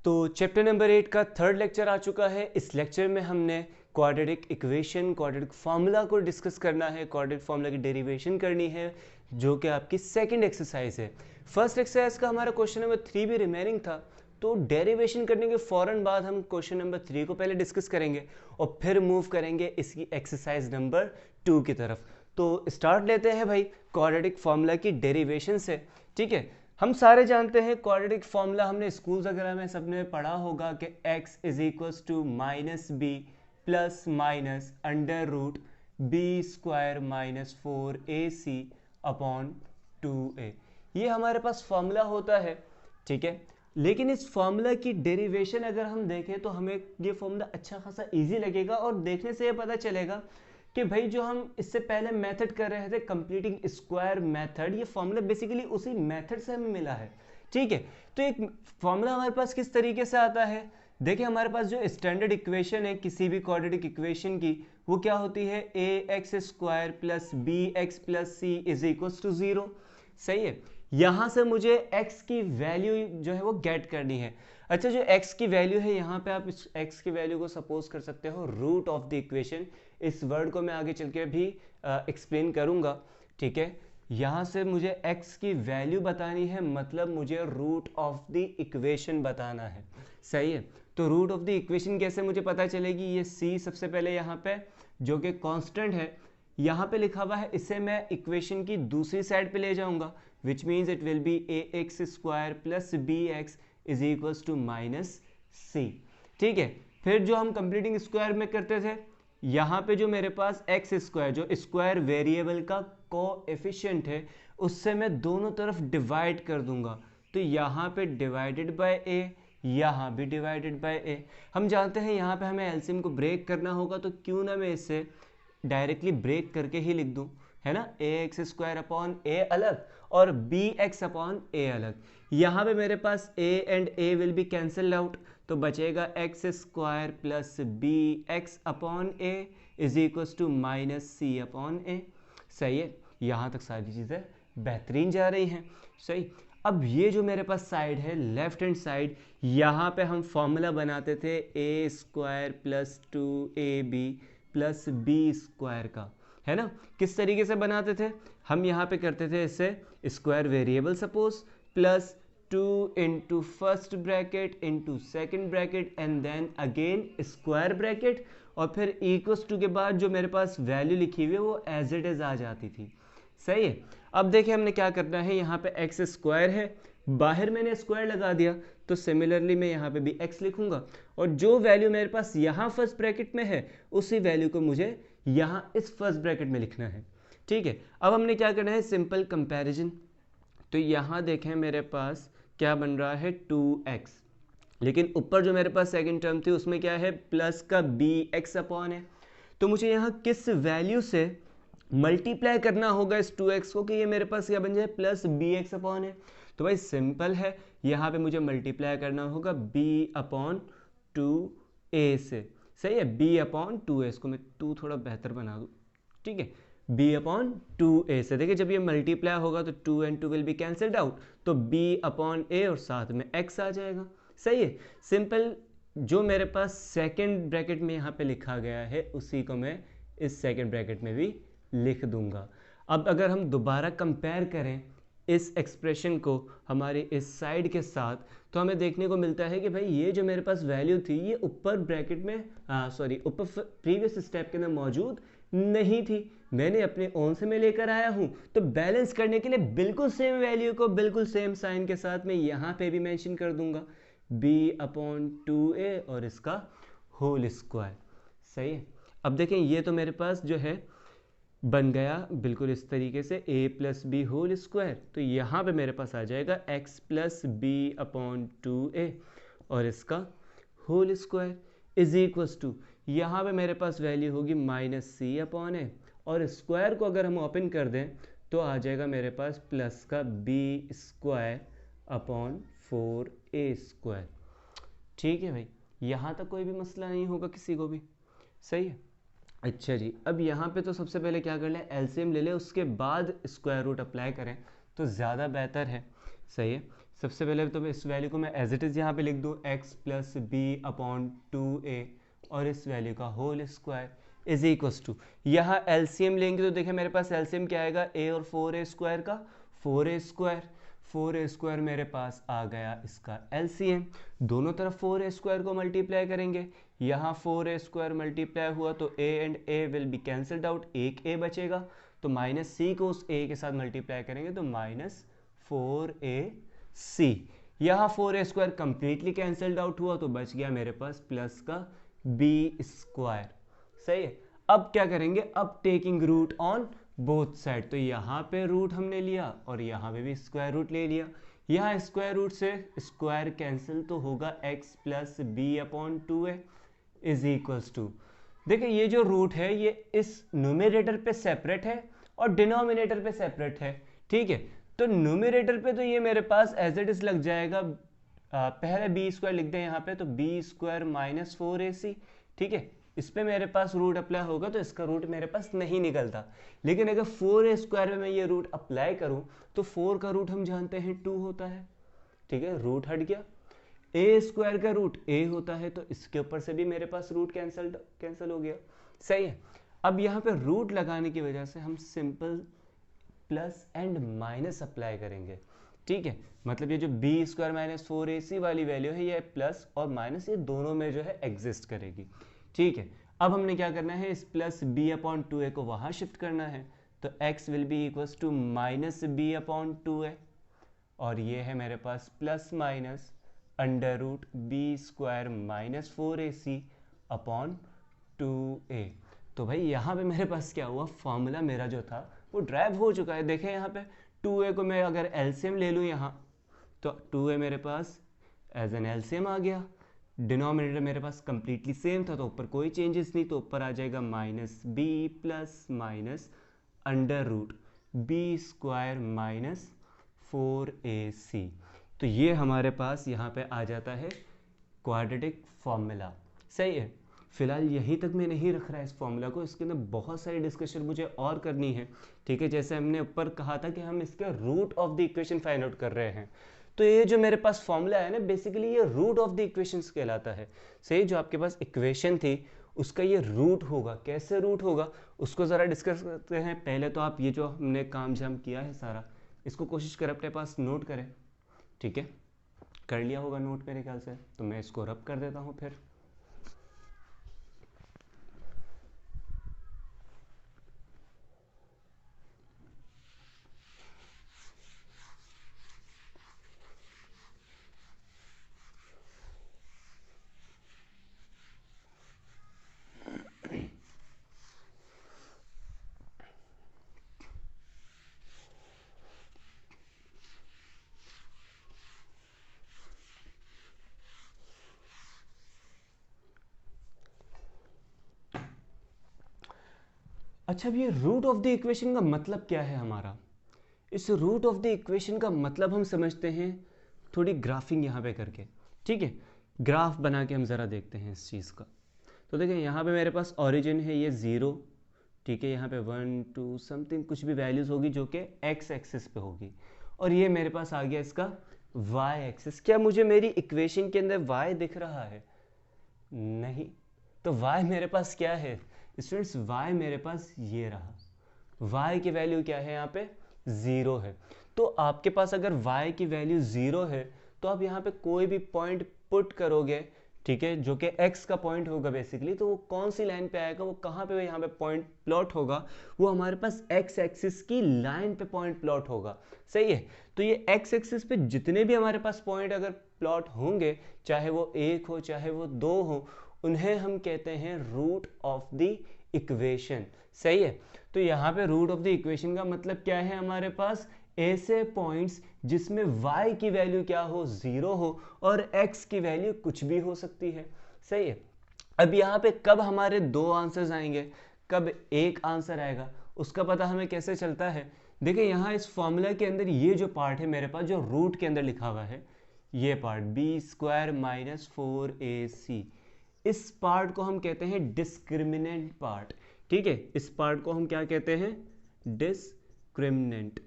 तो chapter number 8 का third lecture आ चुका है। इस लेक्चर में हमने क्वाड्रेटिक इक्वेशन, क्वाड्रेटिक फार्मूला को डिस्कस करना है, क्वाड्रेटिक फार्मूला की डेरिवेशन करनी है, जो कि आपकी सेकंड एक्सरसाइज है। फर्स्ट एक्सरसाइज का हमारा क्वेश्चन नंबर 3 भी रिमेनिंग था, तो डेरिवेशन करने के फ़ौरन बाद हम क्वेश्चन नंबर 3 को पहले डिस्कस करेंगे और फिर मूव करेंगे इसकी एक्सरसाइज नंबर 2 की तरफ। तो स्टार्ट लेते हैं भाई क्वाड्रेटिक फार्मूला की डेरिवेशन से। ठीक है, हम सारे जानते हैं क्वाड्रेटिक फार्मूला, हमने स्कूल वगैरह में सबने पढ़ा होगा कि x is equals to minus b plus minus under root B square minus 4ac upon 2a। ये हमारे पास फार्मूला होता है। ठीक है, लेकिन इस फार्मूला की डेरिवेशन अगर हम देखें तो हमें ये फार्मूला अच्छा खासा इजी लगेगा और देखने से ये पता चलेगा कि भाई जो हम इससे पहले मेथड कर रहे थे कंप्लीटिंग स्क्वायर मेथड, ये फॉर्मूला बेसिकली उसी मेथड से हमें मिला है। ठीक है, तो एक फॉर्मूला हमारे पास किस तरीके से आता है, देखिए हमारे पास जो स्टैंडर्ड इक्वेशन है किसी भी क्वाड्रेटिक इक्वेशन की, वो क्या होती है, A x square plus B x plus C is equals to 0। सही है, यहाँ से मुझे x की वैल्यू जो है वो गेट करनी है। अच्छा, जो x की वैल्यू है यहाँ पे आप इस x की वैल्यू को सपोज कर सकते हो रूट ऑफ द इक्वेशन। इस वर्ड को मैं आगे चल के भी एक्सप्लेन करूँगा। ठीक है, यहाँ से मुझे x की वैल्यू बतानी है, मतलब मुझे रूट ऑफ द इक्वेशन बताना है। सही है, तो रूट ऑफ द इक्वेशन कैसे मुझे पता चलेगी, ये c सबसे पहले यहाँ पे जो कि कांस्टेंट है यहाँ पे लिखा हुआ है, इसे मैं इक्वेशन की दूसरी साइड पे ले जाऊंगा, which means it will be A x square plus B x is equals to minus C. ठीक है, फिर जो हम कंप्लीटिंग स्क्वायर में करते थे, यहाँ पे जो मेरे पास एक्स स्क्वायर जो स्क्वायर वेरिएबल का कोएफिशिएंट है, उससे मैं दोनों तरफ डिवाइड कर दूंगा। तो यहाँ पे डिवाइडेड बाय ए, यहाँ भी डिवाइडेड बाय ए। हम जानते हैं यहाँ पे हमें एलसीएम को ब्रेक करना होगा, तो क्यों ना मैं इसे डायरेक्टली ब्रेक करके ही लिख दूं, है ना, ए एक्स स्क्वायर अपॉन ए अलग और बी एक्स अपॉन ए अलग। यहाँ पे मेरे पास a and a will be cancelled out, तो बचेगा x square plus B x upon A is equals to minus C upon A. सही है, यहाँ तक सारी चीज़ें बेहतरीन जा रही हैं। सही, अब ये जो मेरे पास साइड है लेफ्ट हैंड साइड, यहाँ पे हम फॉर्मूला बनाते थे A square plus 2ab plus B square का, है ना। किस तरीके से बनाते थे, हम यहाँ पे करते थे इसे square variable suppose plus 2 into first bracket into second bracket and then again square bracket, और फिर इक्वल्स टू के बाद जो मेरे पास वैल्यू लिखी हुई है वो एज इट इज आ जाती थी। सही है, अब देखिए हमने क्या करना है, यहाँ पे एक्स स्क्वायर है, बाहर मैंने स्क्वायर लगा दिया, तो सिमिलरली मैं यहाँ पे भी x लिखूंगा, और जो वैल्यू मेरे पास यहाँ फर्स्ट ब्रैकेट में है उसी वैल्यू को मुझे यहाँ इस फर्स्ट ब्रैकेट में लिखना है। ठीक है, अब हमने क्या करना है, सिंपल कंपैरिजन। तो यहाँ देखें मेरे पास क्या बन रहा है 2x, लेकिन ऊपर जो मेरे पास सेकेंड टर्म थी उसमें क्या है, प्लस का bx अपॉन है। तो मुझे यहाँ किस वैल्यू से मल्टीप्लाई करना होगा इस 2x को कि ये मेरे पास क्या बन जाए, प्लस bx अपॉन है। तो भाई सिंपल है, यहाँ पे मुझे मल्टीप्लाई करना होगा b अपॉन 2a से। सही है, b अपॉन 2a, इसको मैं 2 थोड़ा बेहतर बना दूँ। ठीक है, b अपॉन 2a से, देखिए जब ये मल्टीप्लाई होगा तो 2 and 2 will be cancelled out, तो b अपॉन a और साथ में x आ जाएगा। सही है, सिंपल। जो मेरे पास सेकेंड ब्रैकेट में यहाँ पे लिखा गया है उसी को मैं इस सेकेंड ब्रैकेट में भी लिख दूंगा। अब अगर हम दोबारा कंपेयर करें इस एक्सप्रेशन को हमारे इस साइड के साथ, तो हमें देखने को मिलता है कि भाई ये जो मेरे पास वैल्यू थी ये ऊपर ब्रैकेट में ऊपर प्रीवियस स्टेप के अंदर मौजूद नहीं थी, मैंने अपने ओन से मैं लेकर आया हूँ। तो बैलेंस करने के लिए बिल्कुल सेम वैल्यू को बिल्कुल सेम साइन के साथ मैं यहाँ पे भी मेंशन कर दूंगा b अपॉन 2a और इसका होल स्क्वायर। सही है, अब देखें ये तो मेरे पास जो है बन गया बिल्कुल इस तरीके से a plus b whole square, तो यहाँ पे मेरे पास आ जाएगा x plus b upon 2a और इसका whole square is equals to, यहाँ पे मेरे पास वैल्यू होगी माइनस सी अपॉन ए, और स्क्वायर को अगर हम ओपन कर दें तो आ जाएगा मेरे पास प्लस का b square upon 4a square. ठीक है भाई, यहाँ तक कोई भी मसला नहीं होगा किसी को भी। सही है, अच्छा जी, अब यहाँ पे तो सबसे पहले क्या कर लें, एलसीएम ले लें, उसके बाद स्क्वायर रूट अप्लाई करें तो ज़्यादा बेहतर है। सही है, सबसे पहले तो इस वैल्यू को मैं एज इट इज़ यहाँ पे लिख दूँ x plus b upon 2a और इस वैल्यू का whole square is equals to, यहाँ एलसीएम लेंगे तो देखिए मेरे पास एलसीएम क्या आएगा, a और 4a स्क्वायर का 4a स्क्वायर, 4a स्क्वायर मेरे पास आ गया इसका एलसीएम। दोनों तरफ 4a स्क्वायर को मल्टीप्लाई करेंगे, यहाँ 4a स्क्वायर मल्टीप्लाई हुआ तो a and a will be cancelled out, एक a बचेगा तो माइनस सी को उस a के साथ मल्टीप्लाई करेंगे तो माइनस 4ac। यहाँ 4a square completely cancelled out हुआ तो बच गया मेरे पास प्लस का b स्क्वायर। सही है, अब क्या करेंगे, अब taking root on both side, तो यहाँ पे रूट हमने लिया और यहाँ पे भी स्क्वायर रूट ले लिया। यहाँ स्क्वायर रूट से स्क्वायर कैंसिल तो होगा x plus b upon 2a is equals to, देखिए ये जो रूट है ये इस न्यूमरेटर पे सेपरेट है और डिनोमिनेटर पे सेपरेट है। ठीक है, तो न्यूमरेटर पे तो ये मेरे पास एज इट इज लग जाएगा, पहले बी स्क्वायर लिख दें यहाँ पे, तो बी स्क्वायर माइनस 4ac। ठीक है, इस पे मेरे पास रूट अप्लाई होगा तो इसका रूट मेरे पास नहीं निकलता, लेकिन अगर 4a स्क्वायर में मैं ये रूट अप्लाई करूं तो 4 का रूट हम जानते हैं 2 होता है। ठीक है, रूट हट गया, a स्क्वायर का रूट a होता है तो इसके ऊपर से भी मेरे पास रूट कैंसिल हो गया। सही है, अब यहाँ पे रूट लगाने की वजह से हम simple plus and minus apply करेंगे। ठीक है, मतलब ये जो बी स्क्वायर माइनस 4ac वाली वैल्यू है ये प्लस और माइनस ये दोनों में जो है एग्जिस्ट करेगी। ठीक है, अब हमने क्या करना है, इस प्लस बी अपॉन 2a को वहां शिफ्ट करना है, तो x will be equals to minus B upon 2a और ये है मेरे पास plus minus under root B square minus 4ac upon 2a। तो भाई यहाँ पे मेरे पास क्या हुआ, फॉर्मूला मेरा जो था वो ड्राइव हो चुका है। देखें यहाँ पे 2a को मैं अगर एलसीएम ले लूँ यहाँ तो 2a मेरे पास एज एन एलसीएम आ गया, डिनोमिनेटर मेरे पास कंप्लीटली सेम था तो ऊपर कोई चेंजेस नहीं, तो ऊपर आ जाएगा minus b plus minus under root B square minus 4ac। तो ये हमारे पास यहाँ पे आ जाता है क्वाड्रेटिक फॉर्मूला। सही है, फिलहाल यहीं तक मैं नहीं रख रहा इस फॉर्मूला को, इसके अंदर बहुत सारी डिस्कशन मुझे और करनी है। ठीक है, जैसे हमने ऊपर कहा था कि हम इसका root of the equation find out कर रहे हैं, तो ये जो मेरे पास फॉर्मूला है ना, बेसिकली ये रूट ऑफ द इक्वेशंस कहलाता है। सही, जो आपके पास इक्वेशन थी उसका ये रूट होगा। कैसे रूट होगा उसको ज़रा डिस्कस करते हैं। पहले तो आप ये जो हमने काम झाम किया है सारा, इसको कोशिश करें अपने पास नोट करें। ठीक है, कर लिया होगा नोट मेरे ख्याल से, तो मैं इसको रब कर देता हूँ फिर। अच्छा, अब ये रूट ऑफ द इक्वेशन का मतलब क्या है हमारा। इस रूट ऑफ द इक्वेशन का मतलब हम समझते हैं थोड़ी ग्राफिंग यहाँ पे करके। ठीक है, ग्राफ बना के हम ज़रा देखते हैं इस चीज़ का। तो देखिए यहाँ पे मेरे पास ओरिजिन है ये 0। ठीक है, यहाँ पे 1 2 समथिंग कुछ भी वैल्यूज़ होगी जो कि x एक्सिस पे होगी, और ये मेरे पास आ गया इसका y एक्सिस। क्या मुझे मेरी इक्वेशन के अंदर y दिख रहा है? नहीं, तो y मेरे पास क्या है स्टूडेंट्स, y मेरे पास ये रहा। y की वैल्यू क्या है यहाँ पे, 0 है। तो आपके पास अगर y की वैल्यू 0 है तो आप यहाँ पे कोई भी पॉइंट पुट करोगे, ठीक है, जो कि x का पॉइंट होगा बेसिकली, तो वो कौन सी लाइन पे आएगा, वो कहाँ पे यहाँ पे पॉइंट प्लॉट होगा, वो हमारे पास x एक्सिस की लाइन पे पॉइंट प्लॉट होगा। सही है, तो ये x एक्सिस पे जितने भी हमारे पास पॉइंट अगर प्लॉट होंगे, चाहे वो 1 हो चाहे वो 2 हो, उन्हें हम कहते हैं रूट ऑफ द इक्वेशन। सही है, तो यहाँ पे रूट ऑफ द इक्वेशन का मतलब क्या है, हमारे पास ऐसे पॉइंट्स जिसमें y की वैल्यू क्या हो, 0 हो, और x की वैल्यू कुछ भी हो सकती है। सही है, अब यहाँ पे कब हमारे 2 आंसर्स आएंगे, कब एक आंसर आएगा, उसका पता हमें कैसे चलता है। देखिए यहाँ इस फॉर्मूला के अंदर ये जो पार्ट है मेरे पास, जो रूट के अंदर लिखा हुआ है, ये part B square minus 4ac, इस पार्ट को हम कहते हैं डिस्क्रिमिनेंट पार्ट। ठीक है, इस पार्ट को हम क्या कहते हैं, डिस्क्रिमिनेंट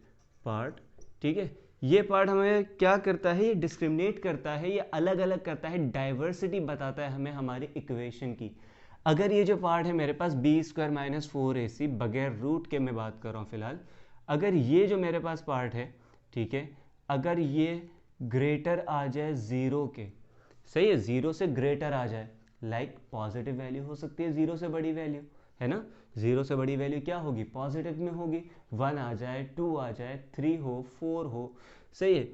पार्ट। ठीक है, ये पार्ट हमें क्या करता है, ये डिस्क्रिमिनेट करता है, ये अलग अलग करता है, डाइवर्सिटी बताता है हमें हमारी इक्वेशन की। अगर ये जो पार्ट है मेरे पास बी स्क्वायर माइनस 4ac बगैर रूट के मैं बात कर रहा हूँ फिलहाल, अगर ये जो मेरे पास पार्ट है, ठीक है, अगर ये ग्रेटर आ जाए ज़ीरो के, सही है, ज़ीरो से ग्रेटर आ जाए, लाइक पॉजिटिव वैल्यू हो सकती है ज़ीरो से बड़ी वैल्यू, है ना, ज़ीरो से बड़ी वैल्यू क्या होगी, पॉजिटिव में होगी, 1 आ जाए, 2 आ जाए, 3 हो, 4 हो, सही है,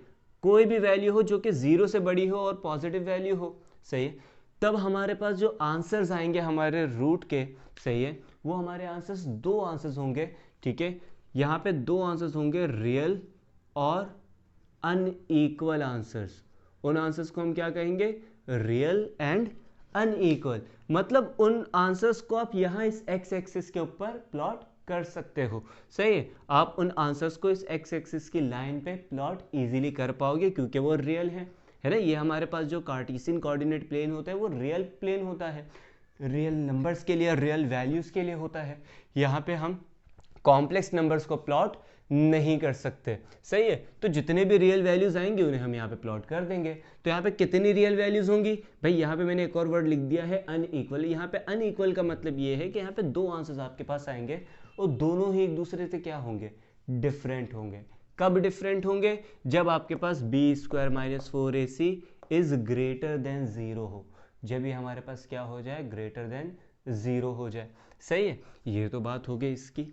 कोई भी वैल्यू हो जो कि ज़ीरो से बड़ी हो और पॉजिटिव वैल्यू हो, सही है, तब हमारे पास जो आंसर्स आएंगे हमारे रूट के, सही है, वो हमारे आंसर्स दो आंसर्स होंगे, ठीक है, यहाँ पे दो आंसर्स होंगे, रियल और अनइक्वल आंसर्स। उन आंसर्स को हम क्या कहेंगे, रियल एंड अनइक्वल। मतलब उन आंसर्स को आप यहाँ इस एक्स एक्सिस के ऊपर प्लॉट कर सकते हो, सही है, आप उन आंसर्स को इस एक्स एक्सिस की लाइन पे प्लॉट इजीली कर पाओगे क्योंकि वो रियल है ना। ये हमारे पास जो कार्टेशियन कोऑर्डिनेट प्लेन होता है वो रियल प्लेन होता है, रियल नंबर्स के लिए, रियल वैल्यूज के लिए होता है। यहाँ पे हम कॉम्प्लेक्स नंबर्स को प्लॉट नहीं कर सकते, सही है, तो जितने भी रियल वैल्यूज आएंगे उन्हें हम यहाँ पे प्लॉट कर देंगे। तो यहाँ पे कितनी रियल वैल्यूज होंगी भाई, यहाँ पे मैंने एक और वर्ड लिख दिया है अनइक्वल। यहाँ पे अनइक्वल का मतलब ये है कि यहाँ पे दो आंसर्स आपके पास आएंगे और दोनों ही एक दूसरे से क्या होंगे, डिफरेंट होंगे। कब डिफरेंट होंगे, जब आपके पास B square minus 4ac is greater than zero हो, जब ये हमारे पास क्या हो जाए, ग्रेटर देन ज़ीरो हो जाए, सही है। ये तो बात हो गई इसकी।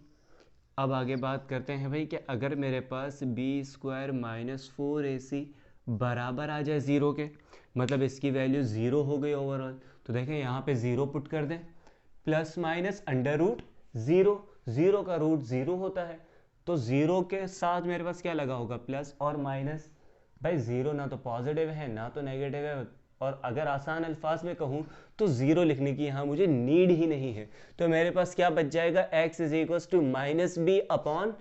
अब आगे बात करते हैं भाई कि अगर मेरे पास बी स्क्वायर माइनस 4ac बराबर आ जाए ज़ीरो के, मतलब इसकी वैल्यू ज़ीरो हो गई ओवरऑल, तो देखें यहाँ पे ज़ीरो पुट कर दें, plus minus under root zero, zero का रूट ज़ीरो होता है, तो ज़ीरो के साथ मेरे पास क्या लगा होगा, प्लस और माइनस। भाई ज़ीरो ना तो पॉजिटिव है ना तो नेगेटिव है, और अगर आसान अल्फाज में कहूँ तो ज़ीरो लिखने की यहाँ मुझे नीड ही नहीं है। तो मेरे पास क्या बच जाएगा, x is equals to minus B upon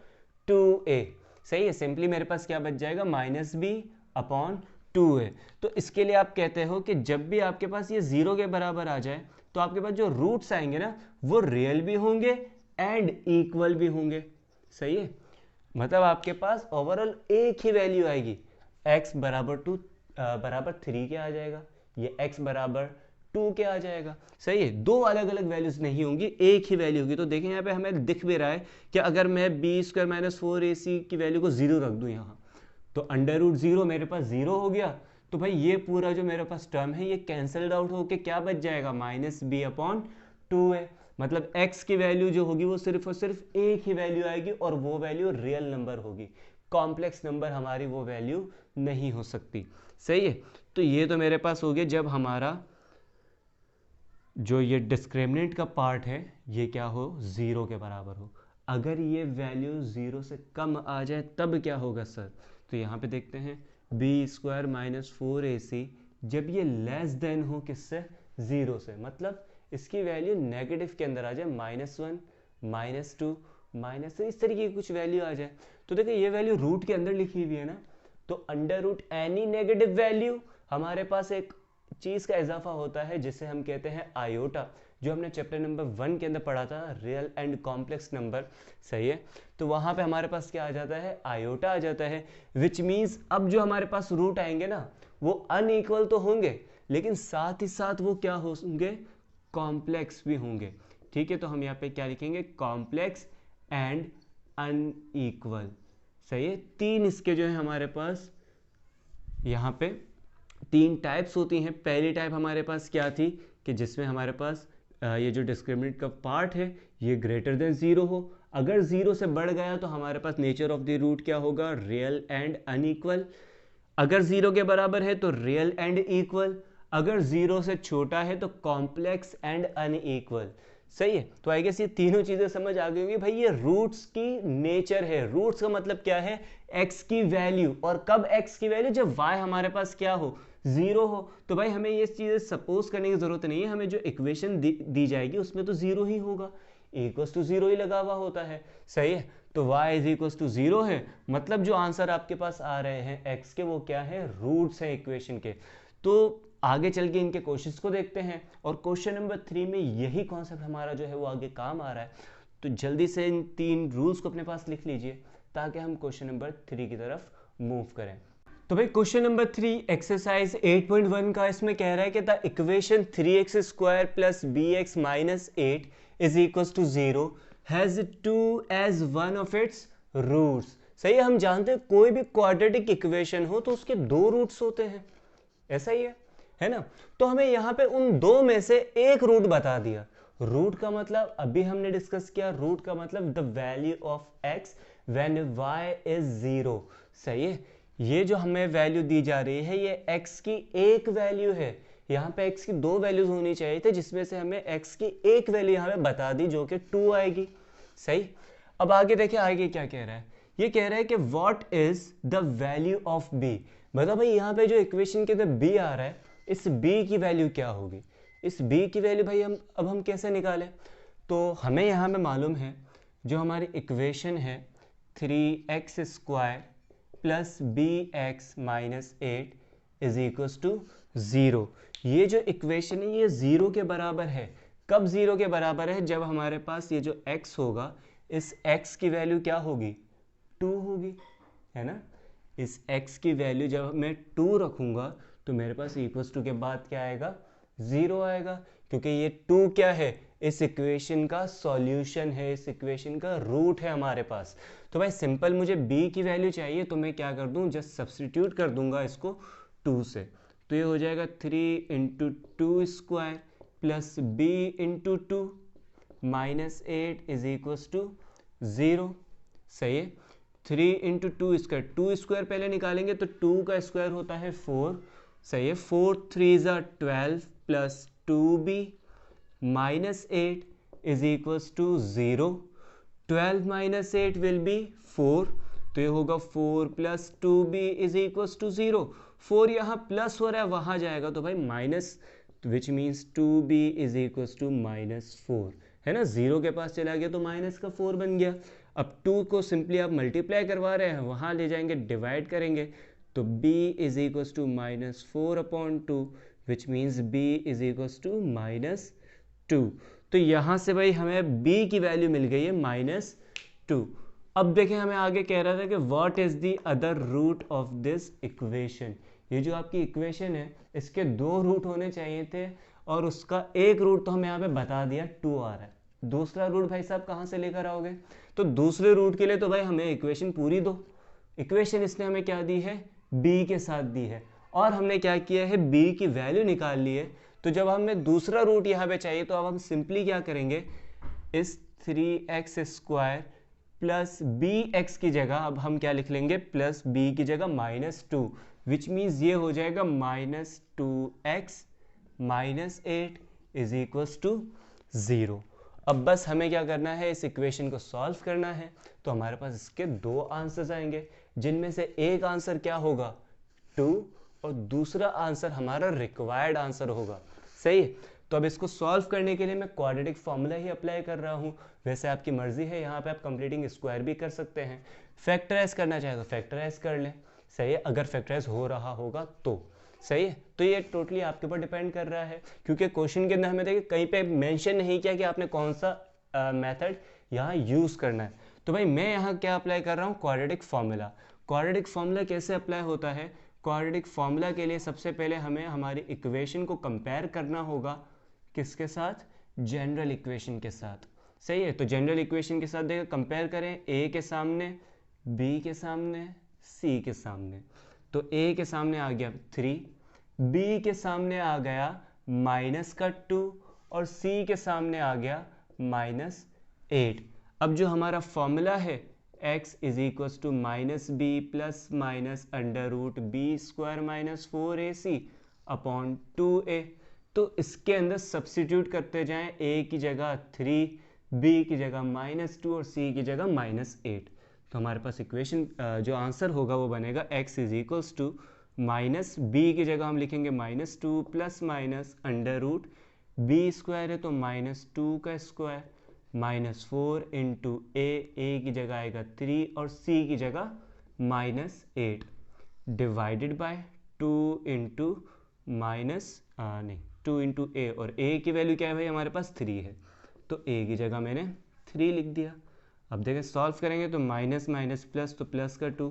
2a, सही है, सिंपली मेरे पास क्या बच जाएगा, माइनस बी अपॉन 2a। तो इसके लिए आप कहते हो कि जब भी आपके पास ये ज़ीरो के बराबर आ जाए तो आपके पास जो रूट्स आएंगे ना वो रियल भी होंगे एंड इक्वल भी होंगे, सही है, मतलब आपके पास ओवरऑल एक ही वैल्यू आएगी, x बराबर 3 के आ जाएगा, ये x बराबर 2 के आ जाएगा, सही है, दो अलग अलग वैल्यूज नहीं होंगी, एक ही वैल्यू होगी। तो देखें यहाँ पे हमें दिख भी रहा है कि अगर मैं बी स्क्वायर माइनस 4ac की वैल्यू को ज़ीरो रख दूँ यहाँ, तो अंडर रूट ज़ीरो मेरे पास ज़ीरो हो गया, तो भाई ये पूरा जो मेरे पास टर्म है ये कैंसल्ड आउट होकर क्या बच जाएगा, माइनस बी अपॉन 2a। मतलब x की वैल्यू जो होगी वो सिर्फ और सिर्फ एक ही वैल्यू आएगी और वो वैल्यू रियल नंबर होगी, कॉम्प्लेक्स नंबर हमारी वो वैल्यू नहीं हो सकती, सही है। तो ये तो मेरे पास हो गया जब हमारा जो ये डिस्क्रिमिनेंट का पार्ट है ये क्या हो, ज़ीरो के बराबर हो। अगर ये वैल्यू ज़ीरो से कम आ जाए तब क्या होगा सर, तो यहाँ पे देखते हैं बी स्क्वायर माइनस 4ac जब ये लेस देन हो किससे, ज़ीरो से, मतलब इसकी वैल्यू नेगेटिव के अंदर आ जाए, -1 -2 -3 इस तरीके की कुछ वैल्यू आ जाए, तो देखिए ये वैल्यू रूट के अंदर लिखी हुई है ना, तो under root any negative value हमारे पास एक चीज़ का इजाफा होता है जिसे हम कहते हैं आयोटा, जो हमने चैप्टर नंबर 1 के अंदर पढ़ा था, रियल एंड कॉम्प्लेक्स नंबर, सही है। तो वहाँ पे हमारे पास क्या आ जाता है, आयोटा आ जाता है, विच मीन्स अब जो हमारे पास रूट आएंगे ना वो अनइक्वल तो होंगे लेकिन साथ ही साथ वो क्या होंगे, कॉम्प्लेक्स भी होंगे, ठीक है। तो हम यहाँ पे क्या लिखेंगे, कॉम्प्लेक्स एंड अनइक्वल, सही है। तीन इसके जो है हमारे पास यहाँ पे तीन टाइप्स होती हैं। पहली टाइप हमारे पास क्या थी कि जिसमें हमारे पास ये जो डिस्क्रिमिनेंट का पार्ट है ये ग्रेटर देन ज़ीरो हो, अगर ज़ीरो से बढ़ गया तो हमारे पास नेचर ऑफ द रूट क्या होगा, रियल एंड अनइक्वल, अगर ज़ीरो के बराबर है तो रियल एंड इक्वल, अगर ज़ीरो से छोटा है तो कॉम्प्लेक्स एंड अनइक्वल, सही है। तो आई गेस ये तीनों चीज़ें समझ आ गई होंगी भाई, ये रूट्स की नेचर है। रूट्स का मतलब क्या है, x की वैल्यू, और कब x की वैल्यू, जब y हमारे पास क्या हो, ज़ीरो हो। तो भाई हमें ये चीज़ें सपोज करने की ज़रूरत नहीं है, हमें जो इक्वेशन दी जाएगी उसमें तो ज़ीरो ही होगा, इक्वल्स टू ज़ीरो ही लगा हुआ होता है, सही है। तो y is equals to zero है, मतलब जो आंसर आपके पास आ रहे हैं x के वो क्या है, रूट्स हैं इक्वेशन के। तो आगे चल के इनके क्वेश्चंस को देखते हैं, और क्वेश्चन नंबर 3 में यही कॉन्सेप्ट हमारा जो है वो आगे काम आ रहा है। तो जल्दी से इन तीन रूल्स को अपने पास लिख लीजिए ताकि हम क्वेश्चन नंबर 3 की तरफ मूव करें। तो भाई क्वेश्चन नंबर 3 एक्सरसाइज 8.1 का इसमें कह रहा है कि the equation 3x² plus bx minus 8 is equal to 0 has 2 as one of its roots. सही है, हम जानते हैं कोई भी क्वाड्रेटिक इक्वेशन हो तो उसके दो रूट्स होते हैं, ऐसा ही है ना। तो हमें यहाँ पे उन दो में से एक रूट बता दिया। रूट का मतलब अभी हमने डिस्कस किया, रूट का मतलब the value of x when y is 0। सही है, ये जो हमें वैल्यू दी जा रही है ये x की एक वैल्यू है। यहाँ पे x की दो वैल्यूज होनी चाहिए थे जिसमें से हमें x की एक वैल्यू यहाँ पे बता दी जो कि 2 आएगी। सही, अब आगे देखिए आगे क्या कह रहा है। ये कह रहा है कि what is the value of b। मतलब भाई यहाँ पे जो इक्वेशन के अंदर b आ रहा है इस b की वैल्यू क्या होगी। इस b की वैल्यू भाई हम कैसे निकालें। तो हमें यहाँ पे मालूम है जो हमारी इक्वेशन है 3x² plus bx minus 8 is equals to 0। ये जो इक्वेशन है ये 0 के बराबर है। कब 0 के बराबर है, जब हमारे पास ये जो x होगा इस x की वैल्यू क्या होगी 2 होगी, है ना। इस x की वैल्यू जब मैं 2 रखूंगा तो मेरे पास इक्वल्स टू के बाद क्या आएगा 0 आएगा, क्योंकि ये 2 क्या है इस इक्वेशन का सॉल्यूशन है, इस इक्वेशन का रूट है हमारे पास। तो भाई सिंपल मुझे b की वैल्यू चाहिए तो मैं क्या कर दूं, जस्ट सब्स्टिट्यूट कर दूंगा इसको 2 से। तो ये हो जाएगा 3 into 2 square plus b into 2 minus 8 is equals to 0। सही है, 3 इंटू 2 स्क्वायर, 2 स्क्वायर पहले निकालेंगे तो 2 का स्क्वायर होता है 4। सही है, 4 3 12 plus 2b minus 8 is equals to 0। 12 minus 8 will be 4, तो ये होगा 4 plus 2b is equals to 0। 4 यहाँ प्लस हो रहा है वहाँ जाएगा तो भाई minus, which means 2b is equals to minus 4, है ना। 0 के पास चला गया तो माइनस का 4 बन गया। अब 2 को सिंपली आप मल्टीप्लाई करवा रहे हैं, वहाँ ले जाएंगे डिवाइड करेंगे तो b is equals to minus 4/2 which means b is equals to minus 2। तो यहाँ से भाई हमें b की वैल्यू मिल गई है -2। अब देखें हमें आगे कह रहा था कि what is the other root of this equation. ये जो आपकी इक्वेशन है इसके दो रूट होने चाहिए थे और उसका एक रूट तो हमें यहाँ पे बता दिया 2 आ रहा है। दूसरा रूट भाई साहब कहाँ से लेकर आओगे, तो दूसरे रूट के लिए तो भाई हमें इक्वेशन पूरी दो। इक्वेशन इसने हमें क्या दी है b के साथ दी है और हमने क्या किया है b की वैल्यू निकाल ली है। तो जब हमें दूसरा रूट यहाँ पे चाहिए तो अब हम सिंपली क्या करेंगे, इस 3x² प्लस bx की जगह अब हम क्या लिख लेंगे, प्लस b की जगह -2 विच मीन्स ये हो जाएगा -2x minus 8 is equals to 0। अब बस हमें क्या करना है, इस इक्वेशन को सॉल्व करना है। तो हमारे पास इसके दो आंसर्स आएंगे जिनमें से एक आंसर क्या होगा 2 और दूसरा आंसर हमारा रिक्वायर्ड आंसर होगा। सही है, तो अब इसको सॉल्व करने के लिए मैं क्वाड्रेटिक फॉर्मूला ही अप्लाई कर रहा हूँ। वैसे आपकी मर्जी है, यहाँ पे आप कंप्लीटिंग स्क्वायर भी कर सकते हैं, फैक्टराइज करना चाहे तो फैक्टराइज कर लें। सही है, अगर फैक्टराइज हो रहा होगा तो। सही है, तो ये टोटली आपके ऊपर डिपेंड कर रहा है क्योंकि क्वेश्चन के अंदर हमें देखिए कहीं पे मेंशन नहीं किया कि आपने कौन सा मेथड यहाँ यूज़ करना है। तो भाई मैं यहाँ क्या अप्लाई कर रहा हूँ, क्वाड्रेटिक फॉर्मूला। क्वाड्रेटिक फॉर्मूला कैसे अप्लाई होता है, क्वाड्रेटिक फॉर्मूला के लिए सबसे पहले हमें हमारी इक्वेशन को कंपेयर करना होगा किसके साथ, जनरल इक्वेशन के साथ। सही है, तो जनरल इक्वेशन के साथ देखिए कंपेयर करें, a के सामने, b के सामने, c के सामने। तो a के सामने आ गया 3, b के सामने आ गया -2 और c के सामने आ गया -8। अब जो हमारा फॉर्मूला है x is equals to -b plus minus √b² - 4ac upon 2a। तो इसके अंदर सब्स्टिट्यूट करते जाएं, a की जगह 3, b की जगह -2 और c की जगह -8। तो हमारे पास इक्वेशन जो आंसर होगा वो बनेगा x is equals to -b की जगह हम लिखेंगे -2 प्लस माइनस √b² है तो -2 का स्क्वायर -4 इंटू a की जगह आएगा 3 और c की जगह -8 divided by 2 into two into a, और a की वैल्यू क्या है भाई हमारे पास 3 है तो a की जगह मैंने 3 लिख दिया। अब देखें सॉल्व करेंगे तो माइनस माइनस प्लस, तो प्लस का 2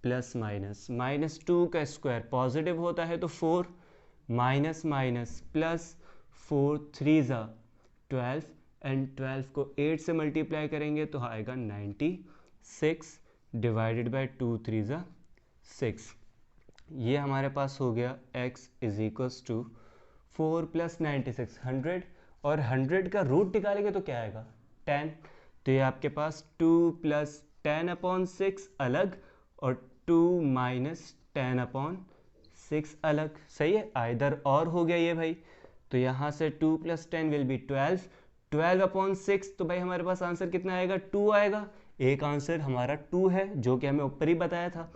प्लस माइनस, -2 का स्क्वायर पॉजिटिव होता है तो 4, माइनस माइनस प्लस, 4 3 ज़ा 12 एंड 12 को 8 से मल्टीप्लाई करेंगे तो आएगा 96 डिवाइडेड बाय 2 3 ज़ा 6। ये हमारे पास हो गया x is equals to 4 plus 96 100, और 100 का रूट निकालेंगे तो क्या आएगा 10। तो ये आपके पास 2 प्लस 10/6 अलग और 2 माइनस 10/6 अलग, सही है, आइदर और हो गया ये भाई। तो यहाँ से 2 प्लस 10 विल बी 12, 12/6, तो भाई हमारे पास आंसर कितना आएगा 2 आएगा। एक आंसर हमारा 2 है जो कि हमें ऊपर ही बताया था।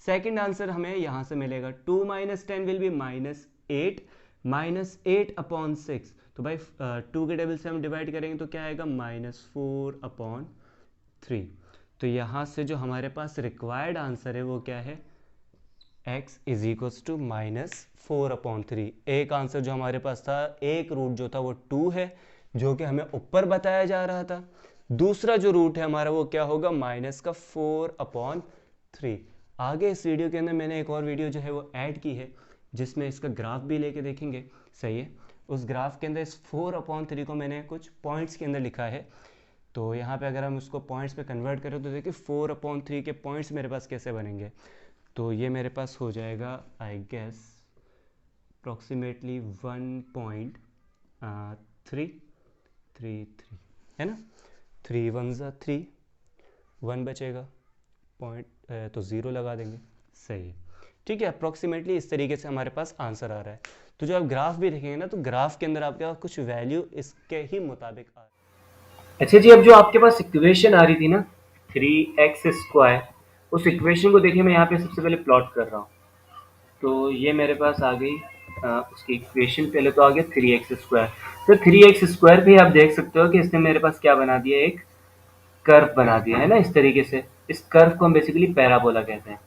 सेकंड आंसर हमें यहाँ से मिलेगा 2 माइनस 10 विल बी -8, -8/6, तो भाई 2 के टेबल से हम डिवाइड करेंगे तो क्या आएगा -4/3। तो यहाँ से जो हमारे पास रिक्वायर्ड आंसर है वो क्या है x इज इक्वल्स टू -4/3। एक आंसर जो हमारे पास था, एक रूट जो था वो 2 है जो कि हमें ऊपर बताया जा रहा था। दूसरा जो रूट है हमारा वो क्या होगा -4/3। आगे इस वीडियो के अंदर मैंने एक और वीडियो जो है वो ऐड की है जिसमें इसका ग्राफ भी लेके देखेंगे, सही है। उस ग्राफ के अंदर इस 4/3 को मैंने कुछ पॉइंट्स के अंदर लिखा है। तो यहाँ पे अगर हम उसको पॉइंट्स पे कन्वर्ट करें तो देखिए 4/3 के पॉइंट्स मेरे पास कैसे बनेंगे। तो ये मेरे पास हो जाएगा आई गेस अप्रॉक्सीमेटली 1.33 है ना, 3 1 ज़ा 3, 1 बचेगा पॉइंट तो 0 लगा देंगे, सही है, ठीक है। अप्रॉक्सीमेटली इस तरीके से हमारे पास आंसर आ रहा है। तो जो आप ग्राफ भी देखेंगे ना तो ग्राफ के अंदर आपके कुछ वैल्यू इसके ही मुताबिक आ रहा है। अच्छा जी, अब जो आपके पास इक्वेशन आ रही थी ना 3x², उस इक्वेशन को देखिए मैं यहाँ पे सबसे पहले प्लॉट कर रहा हूँ। तो ये मेरे पास आ गई उसकी इक्वेशन, पहले तो आ गया 3x²। तो 3x² भी आप देख सकते हो कि इसने मेरे पास क्या बना दिया, एक कर्व बना दिया है ना, इस तरीके से। इस कर्व को हम बेसिकली पैराबोला कहते हैं,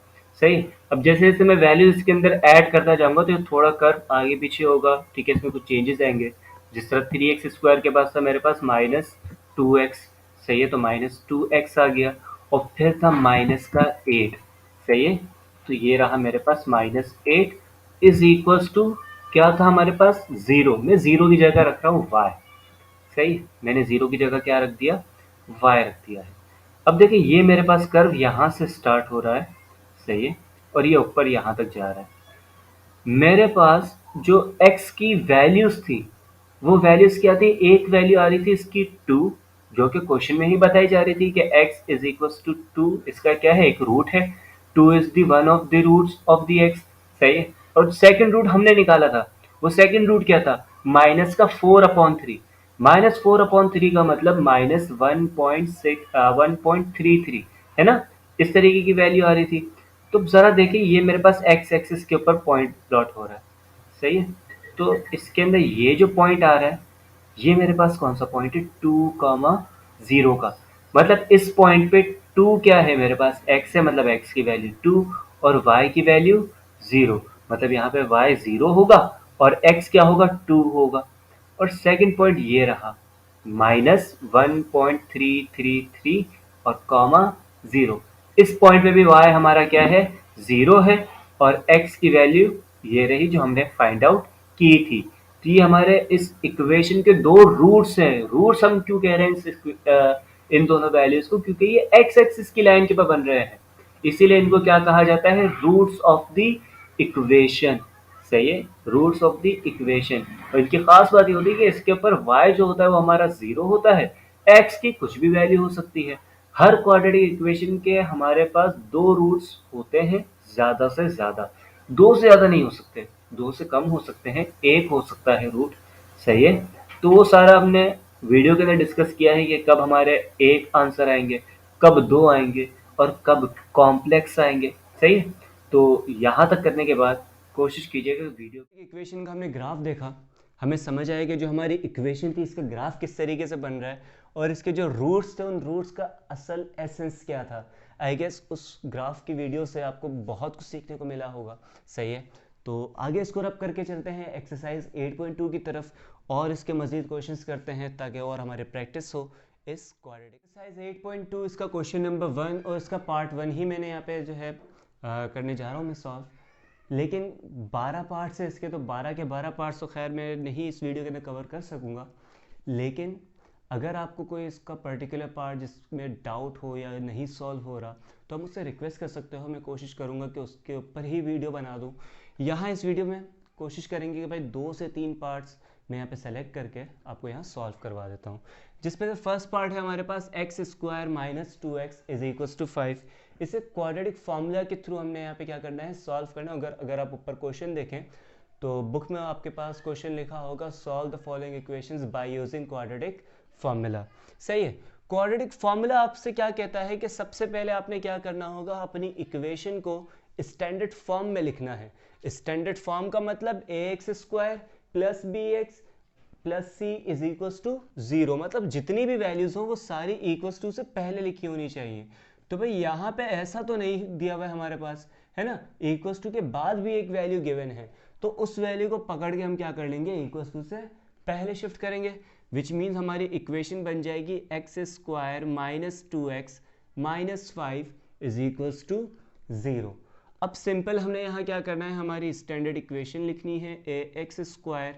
सही। अब जैसे जैसे मैं वैल्यूज इसके अंदर ऐड करता जाऊंगा तो थोड़ा कर्व आगे पीछे होगा, ठीक है, इसमें कुछ चेंजेस आएंगे। जिस तरह 3x² के पास था मेरे पास -2x, सही है, तो -2x आ गया, और फिर था माइनस का 8, सही है। तो ये रहा मेरे पास -8 इज इक्वल्स टू क्या था हमारे पास 0। मैं 0 की जगह रख रहा हूँ y, सही, मैंने 0 की जगह क्या रख दिया, y रख दिया है। अब देखिए ये मेरे पास कर्व यहाँ से स्टार्ट हो रहा है, सही है, और ये ऊपर यहाँ तक जा रहा है। मेरे पास जो x की वैल्यूज थी वो वैल्यूज क्या थी, एक वैल्यू आ रही थी इसकी 2, जो कि क्वेश्चन में ही बताई जा रही थी कि x इज इक्वल्स टू 2, इसका क्या है, एक रूट है, 2 is the one of the roots of the x, सही है। और सेकंड रूट हमने निकाला था, वो सेकंड रूट क्या था, माइनस का 4/3, -4/3 का मतलब -1.33 है ना, इस तरीके की वैल्यू आ रही थी। तो जरा देखिए ये मेरे पास x एक्सिस के ऊपर पॉइंट प्लॉट हो रहा है, सही है। तो इसके अंदर ये जो पॉइंट आ रहा है ये मेरे पास कौन सा पॉइंट है, 2,0 का, मतलब इस पॉइंट पे 2 क्या है मेरे पास, x है, मतलब x की वैल्यू 2 और y की वैल्यू 0, मतलब यहाँ पे y 0 होगा और x क्या होगा, 2 होगा। और सेकंड पॉइंट ये रहा -1.333 और कॉमा 0, इस पॉइंट पे भी y हमारा क्या है, 0 है, और x की वैल्यू ये रही जो हमने फाइंड आउट की थी। तो ये हमारे इस इक्वेशन के दो रूट्स हैं। रूट्स हम क्यों कह रहे हैं इन दोनों वैल्यूज को, क्योंकि ये x एक्सिस की लाइन के पर बन रहे हैं, इसीलिए इनको क्या कहा जाता है, रूट्स ऑफ द इक्वेशन, सही है, रूट्स ऑफ द इक्वेशन। और इनकी खास बात ये होती है कि इसके ऊपर y जो होता है वो हमारा 0 होता है, x की कुछ भी वैल्यू हो सकती है। हर क्वाड्रेटिक इक्वेशन के हमारे पास दो रूट्स होते हैं, ज्यादा से ज्यादा, दो से ज्यादा नहीं हो सकते, दो से कम हो सकते हैं, एक हो सकता है रूट, सही है। तो वो सारा हमने वीडियो के अंदर डिस्कस किया है कि कब हमारे एक आंसर आएंगे, कब दो आएंगे और कब कॉम्प्लेक्स आएंगे, सही है। तो यहाँ तक करने के बाद कोशिश कीजिएगा वीडियो इक्वेशन का हमने ग्राफ देखा, हमें समझ आया कि जो हमारी इक्वेशन थी इसका ग्राफ किस तरीके से बन रहा है और इसके जो रूट्स थे उन रूट्स का असल एसेंस क्या था। आई गेस उस ग्राफ की वीडियो से आपको बहुत कुछ सीखने को मिला होगा, सही है। तो आगे इसको रब करके चलते हैं एक्सरसाइज 8.2 की तरफ और इसके मजीद क्वेश्चंस करते हैं ताकि और हमारे प्रैक्टिस हो इस क्वाड्रेटिक। एक्सरसाइज 8.2 इसका क्वेश्चन नंबर 1 और इसका पार्ट 1 ही मैंने यहाँ पे जो है करने जा रहा हूँ मैं सॉल्व। लेकिन 12 पार्ट्स है इसके, तो 12 के 12 पार्ट्स तो खैर मैं नहीं इस वीडियो के अंदर कवर कर सकूँगा। लेकिन अगर आपको कोई इसका पर्टिकुलर पार्ट जिसमें डाउट हो या नहीं सॉल्व हो रहा, तो आप मुझसे रिक्वेस्ट कर सकते हो, मैं कोशिश करूँगा कि उसके ऊपर ही वीडियो बना दूँ। यहाँ इस वीडियो में कोशिश करेंगे कि भाई 2 से 3 पार्ट्स मैं यहाँ पे सेलेक्ट करके आपको यहाँ सॉल्व करवा देता हूँ। जिसमें से फर्स्ट पार्ट है हमारे पास x square minus 2x is equals to 5। इसे क्वाड्रेटिक फार्मूला के थ्रू हमने यहाँ पे क्या करना है, सॉल्व करना। अगर आप ऊपर क्वेश्चन देखें तो बुक में आपके पास क्वेश्चन लिखा होगा solve the following equations by using quadratic formula. सही है। क्वाड्रेटिक फार्मूला आपसे क्या कहता है कि सबसे पहले आपने क्या करना होगा, अपनी इक्वेशन को स्टैंडर्ड फॉर्म में लिखना है। स्टैंडर्ड फॉर्म का मतलब ax square plus bx plus c is equals to 0, मतलब जितनी भी वैल्यूज हो वो सारी इक्वल्स टू से पहले लिखी होनी चाहिए। तो भाई यहाँ पे ऐसा तो नहीं दिया हुआ है हमारे पास, है ना, इक्वल्स टू के बाद भी एक वैल्यू गिवन है, तो उस वैल्यू को पकड़ के हम क्या कर लेंगे, इक्वल्स टू से पहले शिफ्ट करेंगे, विच मीन्स हमारी इक्वेशन बन जाएगी x square minus 2x minus 5 is equals to 0। अब सिंपल हमने यहाँ क्या करना है, हमारी स्टैंडर्ड इक्वेशन लिखनी है A x square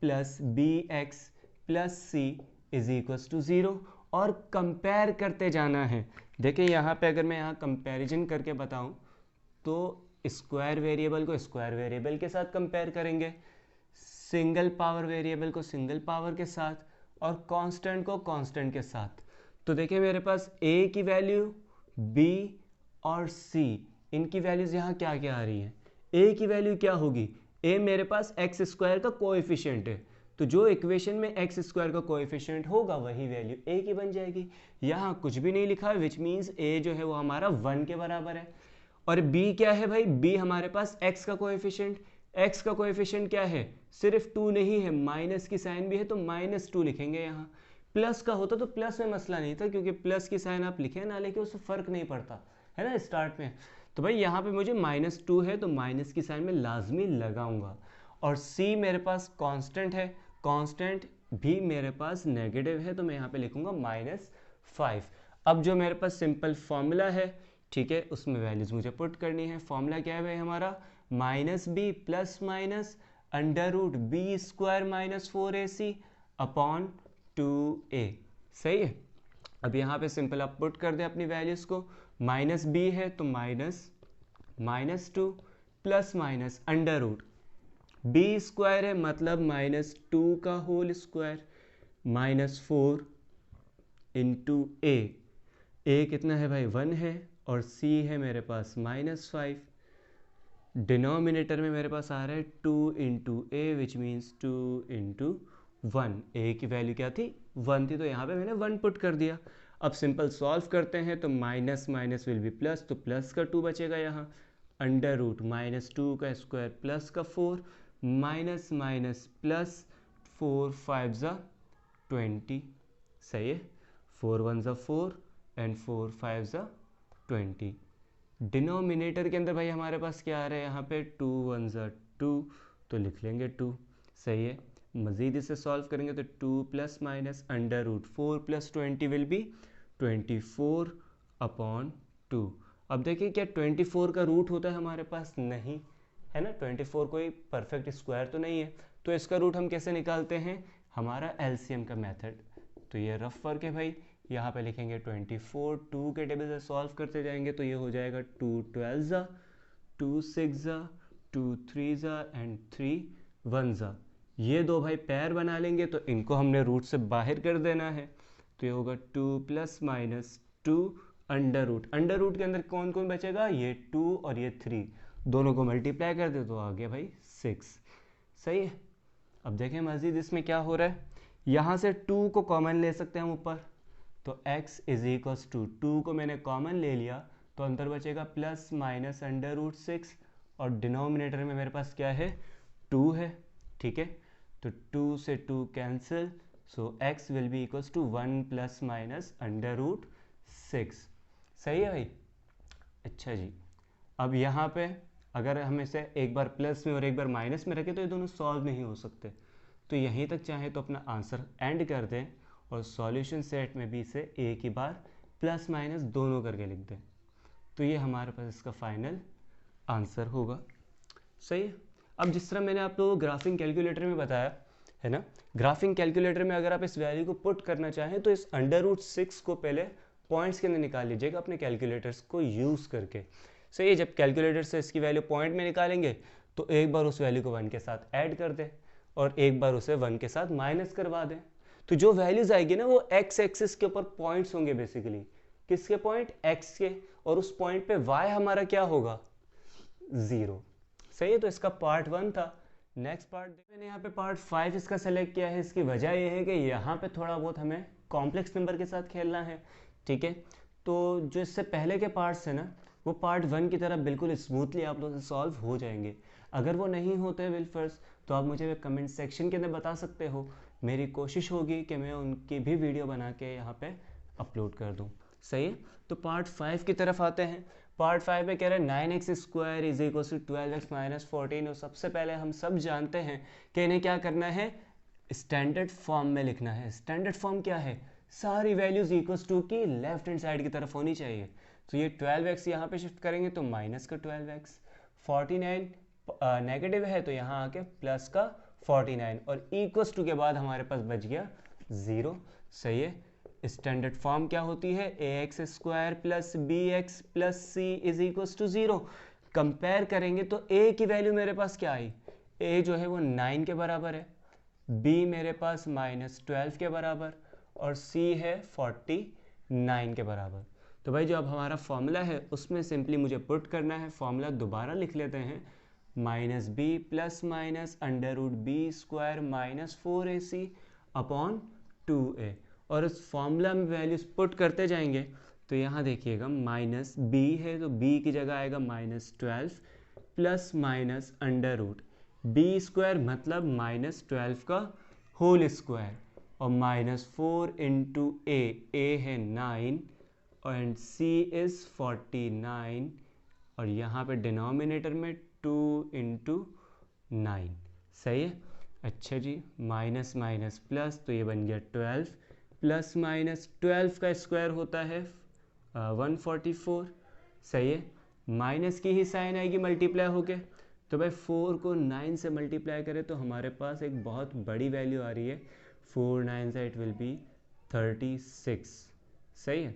plus B x plus C is equals to 0 और कंपेयर करते जाना है। देखिए यहाँ पे अगर मैं यहाँ कंपैरिजन करके बताऊँ तो स्क्वायर वेरिएबल को स्क्वायर वेरिएबल के साथ कंपेयर करेंगे, सिंगल पावर वेरिएबल को सिंगल पावर के साथ और कांस्टेंट को कांस्टेंट के साथ। तो देखिए मेरे पास a की वैल्यू, b और c, इनकी वैल्यूज यहाँ क्या क्या आ रही है। a की वैल्यू क्या होगी, a मेरे पास एक्स स्क्वायर का कोएफिशिएंट है, तो जो इक्वेशन में एक्स स्क्वायर का कोएफिशिएंट होगा वही वैल्यू a की बन जाएगी। यहाँ कुछ भी नहीं लिखा है, विच मीन्स a जो है वो हमारा 1 के बराबर है। और b क्या है भाई, b हमारे पास x का कोएफिशिएंट, x का कोएफिशिएंट क्या है, सिर्फ 2 नहीं है, माइनस की साइन भी है तो -2 लिखेंगे। यहाँ प्लस का होता तो प्लस में मसला नहीं था, क्योंकि प्लस की साइन आप लिखें ना लिखे उससे फर्क नहीं पड़ता है ना स्टार्ट में। तो भाई यहाँ पे मुझे -2 है तो माइनस की साइन में लाजमी लगाऊंगा। और c मेरे पास कांस्टेंट है, कांस्टेंट भी मेरे पास नेगेटिव है, तो मैं यहाँ पे लिखूंगा -5। अब जो मेरे पास सिंपल फॉर्मूला है, ठीक है, उसमें वैल्यूज मुझे पुट करनी है। फॉर्मूला क्या है भाई हमारा, -b plus minus under root B square minus 4ac upon 2a। सही है। अब यहाँ पे सिंपल आप पुट कर दें अपनी वैल्यूज को, -b है तो -2 plus minus under root B square है मतलब -2 का होल स्क्वायर -4 इंटू a कितना है भाई 1 है और c है मेरे पास -5। डिनोमिनेटर में मेरे पास आ रहा है 2 into A which means 2 into 1। ए की वैल्यू क्या थी 1 थी, तो यहाँ पे मैंने 1 पुट कर दिया। अब सिंपल सॉल्व करते हैं तो minus minus will be plus, तो प्लस का 2 बचेगा यहाँ, अंडर रूट -2 का स्क्वायर प्लस का 4 माइनस माइनस प्लस 4 5 ज़ा 20। सही है, 4 1 ज़ा 4 एंड 4 5 ज़ा 20। डिनोमिनेटर के अंदर भाई हमारे पास क्या आ रहा है यहाँ पे 2 1 ज़ा 2, तो लिख लेंगे 2। सही है। मज़ीद इसे सॉल्व करेंगे तो 2 plus minus under root 4 plus 20 will be 24 upon 2। अब देखिए क्या 24 का रूट होता है हमारे पास, नहीं है ना, 24 कोई परफेक्ट स्क्वायर तो नहीं है, तो इसका रूट हम कैसे निकालते हैं, हमारा एलसीएम का मेथड। तो ये रफ वर्क है भाई, यहाँ पे लिखेंगे 24, 2 के टेबल से सॉल्व करते जाएंगे तो ये हो जाएगा 2 12 ज़ा 2 6 ज़ा 2 3 ज़ा एंड 3 1 ज़ा। ये दो भाई पैर बना लेंगे तो इनको हमने रूट से बाहर कर देना है, तो ये होगा 2 प्लस माइनस 2 अंडर रूट के अंदर कौन कौन बचेगा, ये 2 और ये 3, दोनों को मल्टीप्लाई कर दे तो आ गया भाई 6। सही है। अब देखें मज़ीद इसमें क्या हो रहा है, यहाँ से 2 को कॉमन ले सकते हैं हम ऊपर, तो x इज इक्वल्स टू 2 को मैंने कॉमन ले लिया तो अंदर बचेगा प्लस माइनस अंडर रूट 6 और डिनोमिनेटर में मेरे पास क्या है 2 है। ठीक है, तो 2 से 2 cancel, so x will be equals to 1 plus minus under root 6। सही है भाई। अच्छा जी, अब यहाँ पे अगर हम इसे एक बार प्लस में और एक बार माइनस में रखें तो ये दोनों सॉल्व नहीं हो सकते, तो यहीं तक चाहे तो अपना आंसर एंड कर दें और सॉल्यूशन सेट में भी इसे एक ही बार प्लस माइनस दोनों करके लिख दें, तो ये हमारे पास इसका फाइनल आंसर होगा। सही है। अब जिस तरह मैंने आप लोगों को ग्राफिंग कैलकुलेटर में बताया है ना, ग्राफिंग कैलकुलेटर में अगर आप इस वैल्यू को पुट करना चाहें तो इस √6 को पहले पॉइंट्स के अंदर निकाल लीजिएगा अपने कैलकुलेटर्स को यूज़ करके। सही है। जब कैलकुलेटर से इसकी वैल्यू पॉइंट में निकालेंगे तो एक बार उस वैल्यू को 1 के साथ ऐड कर दें और एक बार उसे 1 के साथ माइनस करवा दें। तो जो वैल्यूज आएगी ना वो एक्स एक्सिस के ऊपर पॉइंट्स होंगे बेसिकली। किसके पॉइंट? एक्स के। और उस पॉइंट पे वाई हमारा क्या होगा? 0। सही है। तो इसका पार्ट 1 था। नेक्स्ट पार्ट मैंने यहाँ पे पार्ट 5 इसका सेलेक्ट किया है। इसकी वजह यह है कि यहाँ पे थोड़ा बहुत हमें कॉम्प्लेक्स नंबर के साथ खेलना है। ठीक है। तो जो इससे पहले के पार्ट्स है ना वो पार्ट 1 की तरह बिल्कुल स्मूथली आप लोगों से सॉल्व हो जाएंगे। अगर वो नहीं होते विल फर्स्ट तो आप मुझे कमेंट सेक्शन के अंदर बता सकते हो। मेरी कोशिश होगी कि मैं उनकी भी वीडियो बना के यहाँ पे अपलोड कर दूँ। सही है। तो पार्ट 5 की तरफ आते हैं। पार्ट 5 में कह रहे हैं 9x² = 12x - 14। और सबसे पहले हम सब जानते हैं कि इन्हें क्या करना है? स्टैंडर्ड फॉर्म में लिखना है। स्टैंडर्ड फॉर्म क्या है? सारी वैल्यूज इक्वल्स टू की लेफ्ट हैंड साइड की तरफ होनी चाहिए। तो ये 12x यहाँ पे शिफ्ट करेंगे तो माइनस का 12x, 49 नेगेटिव है तो यहाँ आके प्लस का 49 और इक्वल्स टू के बाद हमारे पास बच गया 0। सही है। स्टैंडर्ड फॉर्म क्या होती है? ax² + bx + c = 0। कंपेयर करेंगे तो a की वैल्यू मेरे पास क्या आई? a जो है वो 9 के बराबर है, b मेरे पास -12 के बराबर और c है 49 के बराबर। तो भाई जो अब हमारा फॉर्मूला है उसमें सिंपली मुझे पुट करना है। फॉर्मूला दोबारा लिख लेते हैं। -b ± √b² - 4ac upon 2a। और इस फॉर्मूला में वैल्यूज पुट करते जाएंगे तो यहाँ देखिएगा -b है तो b की जगह आएगा -12 ± √b² मतलब -12 का होल स्क्वायर और -4 × a है 9 एंड c इज़ 49 और यहाँ पे डिनोमिनेटर में 2 × 9। सही है। अच्छा जी। माइनस माइनस प्लस तो ये बन गया 12 प्लस माइनस 12 का स्क्वायर होता है 144। सही है। माइनस की ही साइन आएगी मल्टीप्लाई होके। तो भाई 4 को 9 से मल्टीप्लाई करें तो हमारे पास एक बहुत बड़ी वैल्यू आ रही है। 4 9 से इट विल बी 36। सही है।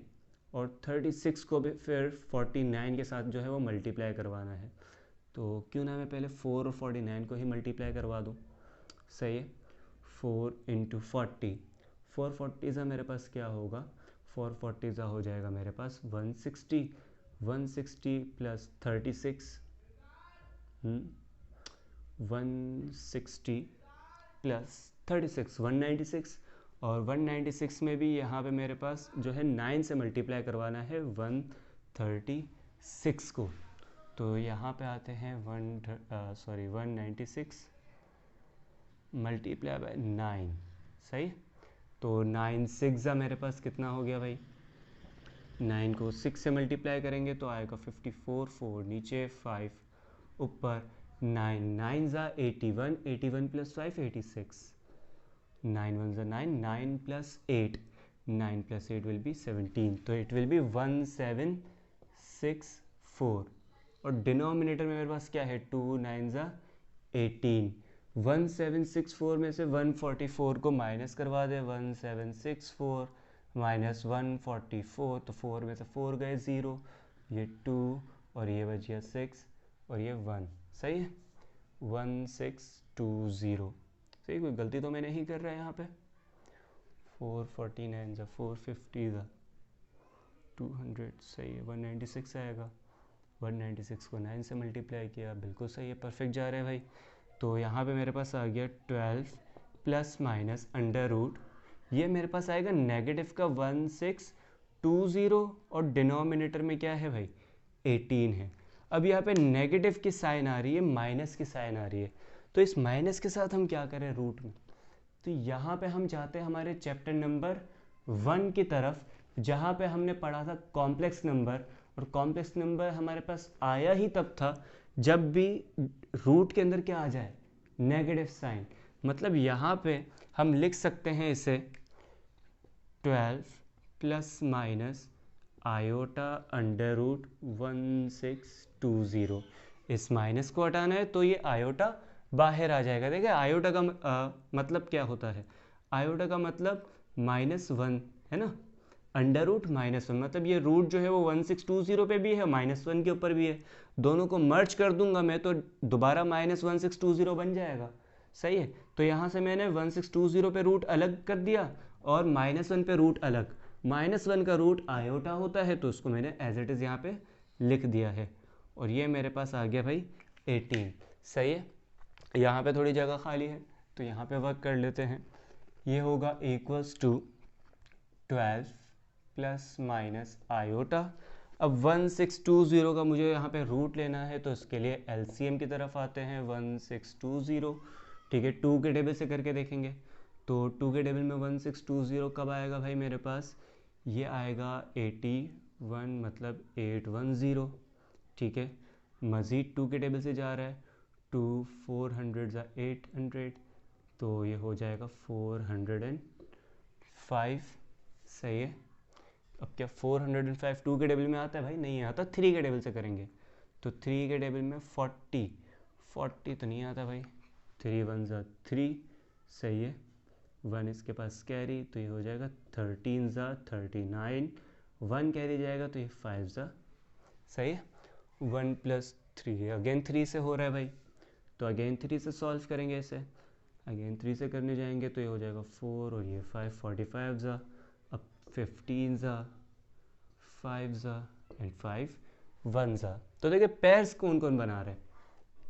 और 36 को भी फिर 49 के साथ जो है वो मल्टीप्लाई करवाना है। तो क्यों ना मैं पहले 4 और 49 को ही मल्टीप्लाई करवा दूँ। सही है। 4 × 40, 4 40 मेरे पास क्या होगा? 4 40 हो जाएगा मेरे पास 160, 160 + 36 160 + 36 196 और 196 में भी यहाँ पे मेरे पास जो है 9 से मल्टीप्लाई करवाना है 136 को। तो यहाँ पे आते हैं 196 मल्टीप्लाई बाय 9। सही। तो 9 6 मेरे पास कितना हो गया भाई? 9 को 6 से मल्टीप्लाई करेंगे तो आएगा 54, 4 नीचे 5 ऊपर 9 9 = 81, 81 + 5 86, 9 1 = 9, 9 + 8, 9 + 8 will be 17। तो इट विल बी 1764 और डिनोमिनेटर में मेरे पास क्या है? 2 9 = 18। 1764 में से 144 को माइनस करवा दे। 1764 - 144 तो 4 में से 4 गए 0, ये 2 और ये बच गया 6 और ये 1। सही है। 1620। सही। कोई गलती तो मैं नहीं कर रहा है यहाँ पे। 449 = 450 200। सही है। 196 आएगा। 196 को 9 से मल्टीप्लाई किया। बिल्कुल सही है। परफेक्ट जा रहा है भाई। तो यहाँ पे मेरे पास आ गया 12 प्लस माइनस अंडर रूट। ये मेरे पास आएगा नेगेटिव का 1620 और डिनोमिनेटर में क्या है भाई? 18 है। अब यहाँ पे नेगेटिव की साइन आ रही है, माइनस की साइन आ रही है। तो इस माइनस के साथ हम क्या करें? रूट में। तो यहाँ पे हम जाते हैं हमारे चैप्टर नंबर 1 की तरफ, जहाँ पे हमने पढ़ा था कॉम्प्लेक्स नंबर। और कॉम्प्लेक्स नंबर हमारे पास आया ही तब था जब भी रूट के अंदर क्या आ जाए? Negative sign. मतलब यहाँ पे हम लिख सकते हैं इसे 12 plus minus iota under root 1620। इस माइनस को हटाना है तो ये आयोटा बाहर आ जाएगा। देखिए आयोटा का मतलब क्या होता है, आयोटा का मतलब -1 है ना, अंडर रूट -1, मतलब ये रूट जो है वो 1620 पे भी है, -1 के ऊपर भी है, दोनों को मर्ज कर दूंगा मैं तो दोबारा -1620 बन जाएगा। सही है, तो यहाँ से मैंने 1620 पे रूट अलग कर दिया और -1 पे रूट अलग। -1 का रूट आयोटा होता है तो उसको मैंने एज इट इज़ यहाँ पे लिख दिया है और ये मेरे पास आ गया भाई 18। सही है, यहाँ पे थोड़ी जगह खाली है तो यहाँ पे वर्क कर लेते हैं। ये होगा equals to 12 plus minus iota. अब 1620 का मुझे यहाँ पे रूट लेना है तो इसके लिए एलसीएम की तरफ आते हैं। 1620, ठीक है, 2 के टेबल से करके देखेंगे तो 2 के टेबल में 1620 कब आएगा भाई मेरे पास, ये आएगा 81, मतलब 810, ठीक है। मज़ीद 2 के टेबल से जा रहा है, 2 400 ज़ा 800 तो ये हो जाएगा 405। सही है, अब क्या 405 2 के टेबल में आता है भाई, नहीं आता, 3 के टेबल से करेंगे तो 3 के टेबल में 40 तो नहीं आता भाई, 3 1 ज़ा 3, सही है, 1 इसके पास कैरी तो ये हो जाएगा 13 ज़ा 39, 1 कैरी जाएगा तो ये 5 ज़ा, सही है, 1 प्लस 3 अगेन 3 से हो रहा है भाई तो अगेन 3 से सॉल्व करेंगे इसे, अगेन 3 से करने जाएंगे तो ये हो जाएगा 4 और ये 5, 45 ज़ा, अब 15 ज़ा, 5 ज़ा एंड 5 1 ज़ा। तो देखिए पैर्स कौन कौन बना रहे हैं,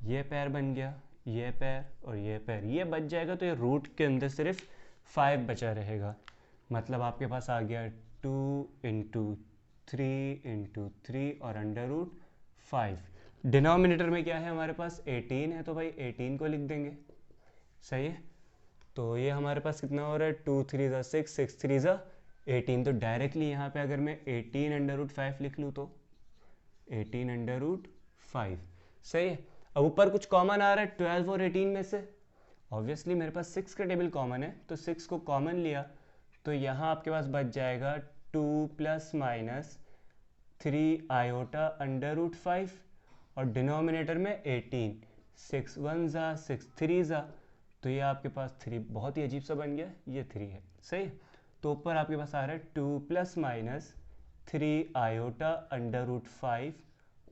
ये पैर बन गया, ये पैर और ये पैर, ये बच जाएगा तो ये रूट के अंदर सिर्फ 5 बचा रहेगा, मतलब आपके पास आ गया 2 इंटू 3 इंटू 3 और अंडर रूट 5। डिनोमिनेटर में क्या है हमारे पास 18 है तो भाई 18 को लिख देंगे। सही है, तो ये हमारे पास कितना हो रहा है, 2 3 ज़ा 6, 6 3 ज़ा 18, तो डायरेक्टली यहाँ पे अगर मैं 18 अंडर रूट 5 लिख लूँ तो 18 अंडर रूट 5। सही है, अब ऊपर कुछ कॉमन आ रहा है 12 और 18 में से, ऑब्वियसली मेरे पास 6 का टेबल कॉमन है तो 6 को कॉमन लिया तो यहाँ आपके पास बच जाएगा 2 plus minus 3 iota under root 5 और डिनोमिनेटर में 18, 6 1 ज़ा 6 3 ज़ा, तो ये आपके पास 3 बहुत ही अजीब सा बन गया, ये 3 है। सही, तो ऊपर आपके पास आ रहा है 2 plus minus 3 iota under root 5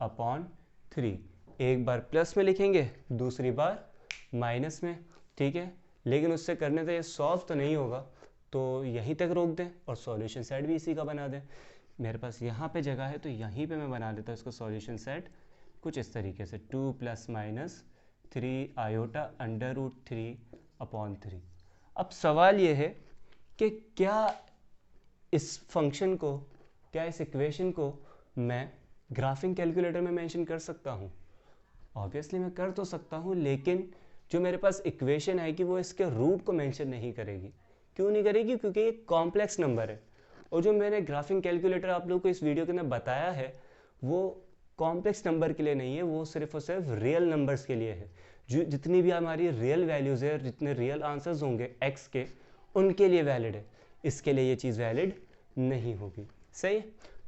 upon 3, एक बार प्लस में लिखेंगे दूसरी बार माइनस में, ठीक है, लेकिन उससे करने से ये सॉल्व तो नहीं होगा तो यहीं तक रोक दें और सॉल्यूशन सेट भी इसी का बना दें। मेरे पास यहाँ पे जगह है तो यहीं पे मैं बना देता हूँ इसको सॉल्यूशन सेट कुछ इस तरीके से, 2 plus minus 3 iota under root 3 upon 3। अब सवाल ये है कि क्या इस फंक्शन को, क्या इस इक्वेशन को मैं ग्राफिंग कैलकुलेटर में मेंशन कर सकता हूँ? ऑब्वियसली मैं कर तो सकता हूँ, लेकिन जो मेरे पास इक्वेशन आएगी वो इसके रूट को मेंशन नहीं करेगी। क्यों नहीं करेगी? क्योंकि ये कॉम्प्लेक्स नंबर है और जो मैंने ग्राफिंग कैलकुलेटर आप लोगों को इस वीडियो के अंदर बताया है वो कॉम्प्लेक्स नंबर के लिए नहीं है, वो सिर्फ और सिर्फ रियल नंबर्स के लिए है। जो जितनी भी हमारी रियल वैल्यूज़ है, जितने रियल आंसर्स होंगे एक्स के, उनके लिए वैलिड है, इसके लिए ये चीज़ वैलिड नहीं होगी। सही है,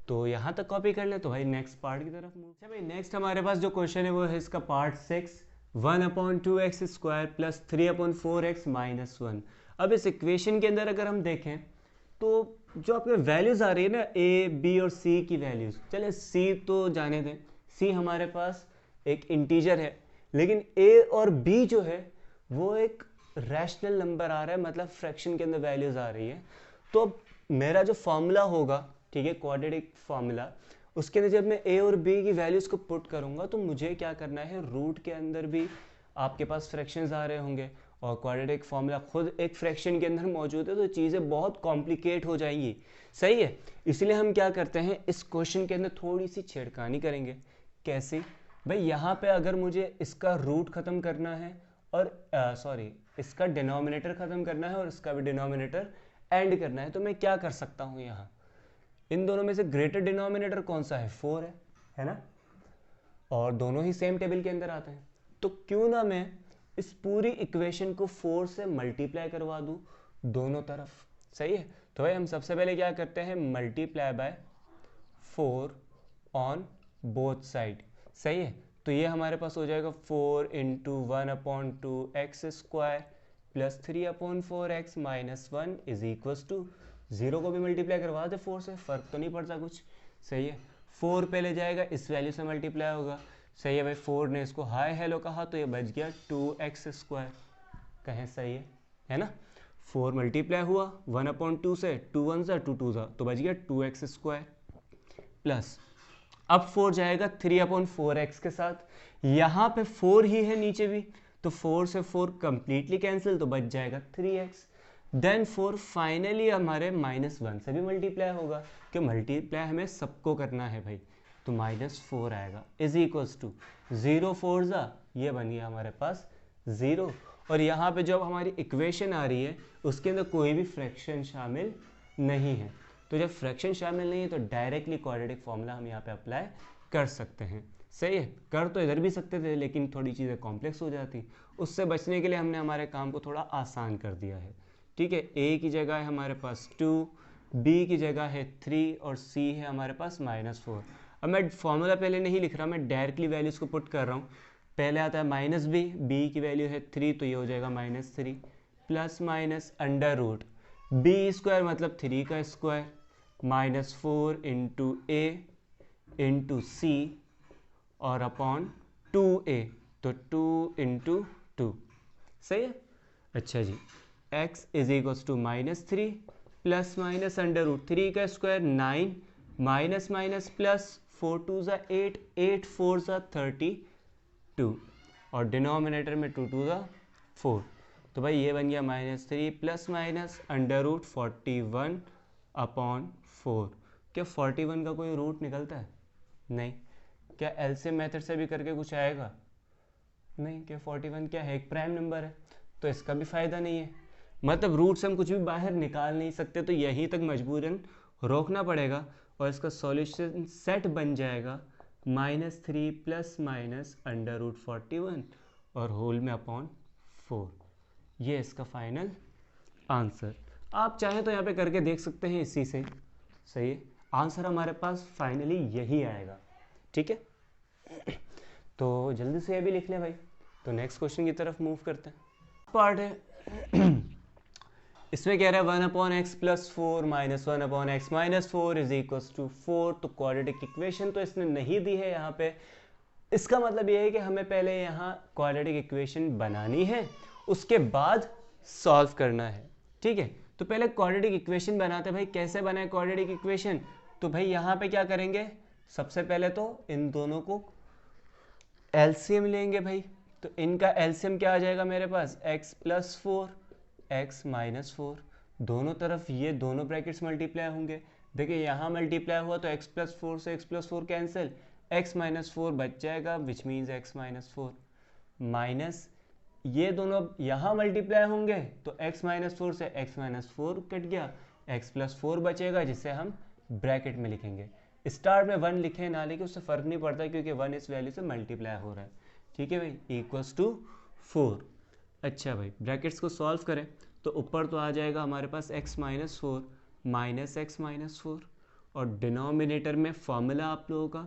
तो यहाँ तक कॉपी कर ले तो भाई नेक्स्ट पार्ट की तरफ मूव। अच्छा भाई, नेक्स्ट हमारे पास जो क्वेश्चन है वो है इसका part 6, 1/2x² plus 3/4x minus 1। अब इस इक्वेशन के अंदर अगर हम देखें तो जो आपके वैल्यूज़ आ रही है ना, ए बी और सी की वैल्यूज़, चले सी तो जाने दें, सी हमारे पास एक इंटीजर है, लेकिन ए और बी जो है वो एक रैशनल नंबर आ रहा है, मतलब फ्रैक्शन के अंदर वैल्यूज़ आ रही है। तो मेरा जो फॉर्मूला होगा, ठीक है, क्वाड्रेटिक फार्मूला, उसके अंदर जब मैं ए और बी की वैल्यूज़ को पुट करूँगा तो मुझे क्या करना है, रूट के अंदर भी आपके पास फ्रैक्शंस आ रहे होंगे और क्वाड्रेटिक फार्मूला खुद एक फ्रैक्शन के अंदर मौजूद है, तो चीज़ें बहुत कॉम्प्लिकेट हो जाएंगी। सही है, इसलिए हम क्या करते हैं, इस क्वेश्चन के अंदर थोड़ी सी छेड़खानी करेंगे। कैसी भाई, यहाँ पे अगर मुझे इसका रूट ख़त्म करना है और इसका डिनोमिनेटर ख़त्म करना है और इसका भी डिनोमिनेटर एंड करना है, तो मैं क्या कर सकता हूँ, यहाँ इन दोनों में से ग्रेटर डिनोमिनेटर कौन सा है, 4 है ना, और दोनों ही सेम टेबल के अंदर आते हैं, तो क्यों ना मैं इस पूरी इक्वेशन को 4 से मल्टीप्लाई करवा दूँ दोनों तरफ। सही है, तो भाई हम सबसे पहले क्या करते हैं, multiply by 4 on both side. सही है, तो ये हमारे पास हो जाएगा 4 into 1/2 x² plus 3/4x minus 1 is equals to 0 को भी मल्टीप्लाई करवा दे 4 से, फ़र्क तो नहीं पड़ता कुछ, सही है। 4 पहले जाएगा, इस वैल्यू से मल्टीप्लाई होगा, सही है भाई। 4 ने इसको हाय हेलो कहा तो ये बच गया 2x², कहें सही है ना। 4 मल्टीप्लाई हुआ 1/2 से, 2 1 सा 2 2 सा, तो बच गया 2x² प्लस अब 4 जाएगा 3/4x के साथ, यहाँ पे 4 ही है नीचे भी, तो 4 से 4 कंप्लीटली कैंसिल, तो बच जाएगा 3x। देन 4 फाइनली हमारे -1 से भी मल्टीप्लाई होगा, कि मल्टीप्लाई हमें सबको करना है भाई, तो -4 आएगा इज इक्वल्स टू 0 4 ज़ा, ये बन गया हमारे पास 0। और यहाँ पे जब हमारी इक्वेशन आ रही है उसके अंदर कोई भी फ्रैक्शन शामिल नहीं है, तो जब फ्रैक्शन शामिल नहीं है तो डायरेक्टली क्वाड्रेटिक फॉर्मूला हम यहाँ पे अप्लाई कर सकते हैं, सही है। कर तो इधर भी सकते थे लेकिन थोड़ी चीज़ें कॉम्प्लेक्स हो जाती, उससे बचने के लिए हमने हमारे काम को थोड़ा आसान कर दिया है, ठीक है। a की जगह है हमारे पास 2, b की जगह है 3 और c है हमारे पास -4। अब मैं फॉर्मूला पहले नहीं लिख रहा, मैं डायरेक्टली वैल्यूज़ को पुट कर रहा हूँ। पहले आता है -b की वैल्यू है 3 तो ये हो जाएगा -3 plus minus under root b² मतलब 3 का square -4 into a into c और अपॉन 2a, तो 2 इंटू 2, सही है। अच्छा जी, x is equals to -3 plus minus under root 3 का स्क्वायर 9 माइनस माइनस प्लस 4 2 ज़ा 8 8 4 ज़ा 32 और डिनोमिनेटर में 2 2 ज़ा 4, तो भाई ये बन गया -3 plus minus under root 41 upon 4। क्या 41 का कोई रूट निकलता है? नहीं। क्या एलसीएम मेथड से भी करके कुछ आएगा? नहीं। क्या 41 क्या है? एक प्राइम नंबर है, तो इसका भी फ़ायदा नहीं है। मतलब रूट से हम कुछ भी बाहर निकाल नहीं सकते, तो यहीं तक मजबूरन रोकना पड़ेगा और इसका सॉल्यूशन सेट बन जाएगा -3 प्लस माइनस अंडर रूट 41 और होल में अपॉन 4। ये इसका फाइनल आंसर। आप चाहें तो यहाँ पे करके देख सकते हैं इसी से, सही है। आंसर हमारे पास फाइनली यही आएगा, ठीक है। तो जल्दी से ये भी लिख लें भाई। तो नेक्स्ट क्वेश्चन की तरफ मूव करते हैं। पार्ट है इसमें कह रहा है 1/x plus 4 minus 1/x minus 4 is equals to 4। तो क्वाड्रेटिक इक्वेशन तो इसने नहीं दी है यहाँ पे। इसका मतलब ये है कि हमें पहले यहाँ क्वाड्रेटिक इक्वेशन बनानी है, उसके बाद सॉल्व करना है, ठीक है। तो पहले क्वाड्रेटिक इक्वेशन बनाते हैं भाई। कैसे बनाए क्वाड्रेटिक इक्वेशन? तो भाई यहाँ पे क्या करेंगे, सबसे पहले तो इन दोनों को एलसीएम लेंगे भाई। तो इनका एलसीएम क्या आ जाएगा मेरे पास, x प्लस 4 x माइनस 4। दोनों तरफ ये दोनों ब्रैकेट्स मल्टीप्लाई होंगे। देखिए यहाँ मल्टीप्लाई हुआ तो x प्लस 4 से x plus 4 cancel, x minus 4 बच जाएगा which means x minus 4 minus ये दोनों यहाँ मल्टीप्लाई होंगे तो x माइनस 4 से x माइनस 4 कट गया, x प्लस 4 बचेगा जिसे हम ब्रैकेट में लिखेंगे। स्टार्ट में 1 लिखे ना लिखे उससे फ़र्क नहीं पड़ता क्योंकि 1 इस वैल्यू से मल्टीप्लाई हो रहा है, ठीक है भाई, इक्वल्स टू 4। अच्छा भाई ब्रैकेट्स को सॉल्व करें तो ऊपर तो आ जाएगा हमारे पास x minus 4 minus x minus 4 और डिनोमिनेटर में फॉर्मूला आप लोगों का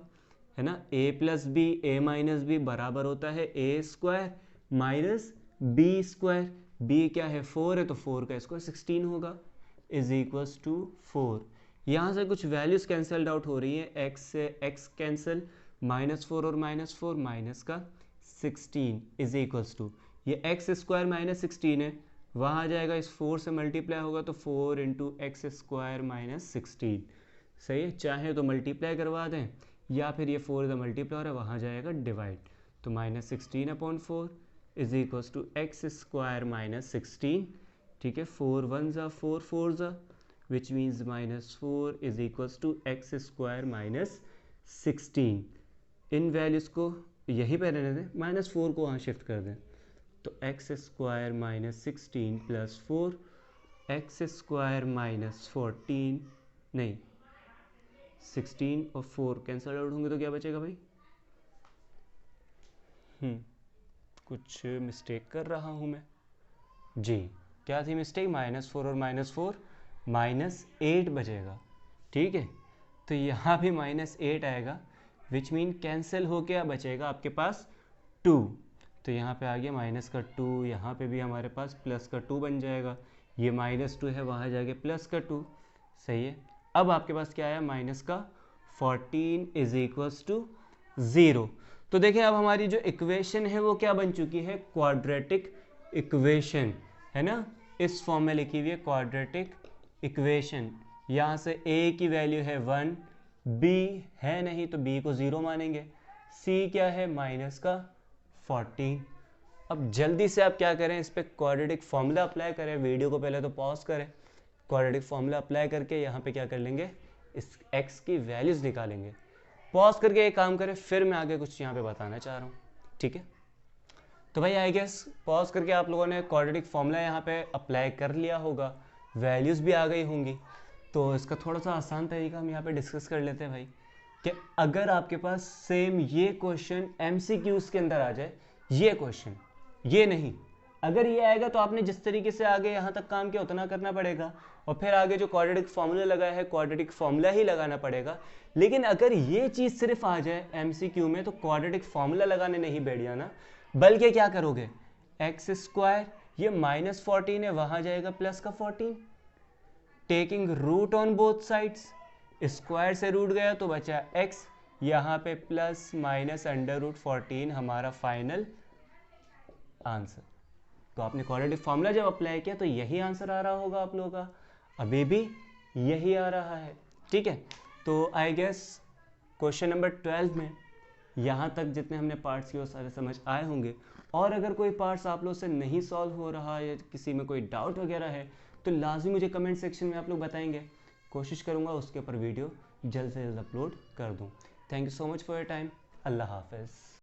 है ना, a plus b a minus b बराबर होता है a² माइनस b²। b क्या है 4 है तो 4 का स्क्वायर 16 होगा इज इक्वल्स टू 4। यहाँ से कुछ वैल्यूज कैंसल्ड आउट हो रही है, x से x कैंसिल, -4 और -4 माइनस का 16 इज इक्वल्स टू ये x² माइनस 16 है, वहाँ आ जाएगा इस 4 से मल्टीप्लाई होगा तो 4 इंटू x² माइनस 16, सही है। चाहे तो मल्टीप्लाई करवा दें या फिर ये 4 इधर मल्टीप्लाई हो रहा है वहाँ जाएगा डिवाइड, तो -16/4 is equals to x² minus 16, ठीक है। 4 1 ज़ा 4 4 ज़ा which means -4 is equals to x² minus 16। इन वैल्यूज़ को यहीं पर रहने दें, -4 को वहाँ शिफ्ट कर दें, तो x² minus 16 plus 4 x² minus 14 नहीं 16 और 4 कैंसल आउट होंगे तो क्या बचेगा भाई? कुछ मिस्टेक कर रहा हूँ मैं जी। क्या थी मिस्टेक? -4 और -4 -8 बचेगा, ठीक है। तो यहाँ भी -8 आएगा विच मीन कैंसिल हो क्या बचेगा आपके पास 2। तो यहाँ पे आ गया माइनस का 2, यहाँ पे भी हमारे पास प्लस का 2 बन जाएगा, ये -2 है वहाँ जाके प्लस का 2, सही है। अब आपके पास क्या आया, माइनस का 14 इज इक्वल्स टू 0। तो देखिए अब हमारी जो इक्वेशन है वो क्या बन चुकी है, क्वाड्रेटिक इक्वेशन, है ना। इस फॉर्म में लिखी हुई है क्वाड्रेटिक इक्वेशन। यहाँ से a की वैल्यू है 1, b है नहीं तो b को 0 मानेंगे, c क्या है माइनस का 14। अब जल्दी से आप क्या करें, इस पर क्वाड्रेटिक फॉर्मूला अप्लाई करें। वीडियो को पहले तो पॉज करें, क्वाड्रेटिक फॉर्मूला अप्लाई करके यहाँ पे क्या कर लेंगे, इस x की वैल्यूज़ निकालेंगे। पॉज करके एक काम करें, फिर मैं आगे कुछ यहाँ पे बताना चाह रहा हूँ, ठीक है। तो भाई आई गेस पॉज करके आप लोगों ने क्वाड्रेटिक फॉर्मूला यहाँ पे अप्लाई कर लिया होगा, वैल्यूज़ भी आ गई होंगी। तो इसका थोड़ा सा आसान तरीका हम यहाँ पे डिस्कस कर लेते हैं भाई, कि अगर आपके पास सेम ये क्वेश्चन MCQs के अंदर आ जाए, ये क्वेश्चन, ये नहीं, अगर ये आएगा तो आपने जिस तरीके से आगे यहाँ तक काम किया उतना करना पड़ेगा, और फिर आगे जो क्वाड्रेटिक फॉर्मूला लगाया है क्वाड्रेटिक फॉर्मूला ही लगाना पड़ेगा। लेकिन अगर ये चीज़ सिर्फ आ जाए MCQ में तो क्वाड्रेटिक फॉर्मूला लगाने नहीं बैठ जाना, बल्कि क्या करोगे, x², ये -14 है वहाँ जाएगा प्लस का 14, taking root on both sides, square से रूट गया तो बचा x, यहाँ पे प्लस माइनस √14 हमारा फाइनल आंसर। तो आपने क्वाड्रेटिक फॉर्मूला जब अप्लाई किया तो यही आंसर आ रहा होगा आप लोगों का, अभी भी यही आ रहा है, ठीक है। तो आई गेस क्वेश्चन नंबर 12 में यहाँ तक जितने हमने पार्ट्स किए वो सारे समझ आए होंगे। और अगर कोई पार्ट्स आप लोग से नहीं सॉल्व हो रहा या किसी में कोई डाउट वगैरह है तो लाजमी मुझे कमेंट सेक्शन में आप लोग बताएंगे, कोशिश करूँगा उसके ऊपर वीडियो जल्द से जल्द अपलोड कर दूँ। Thank you so much for your time, अल्लाह हाफ़िज़।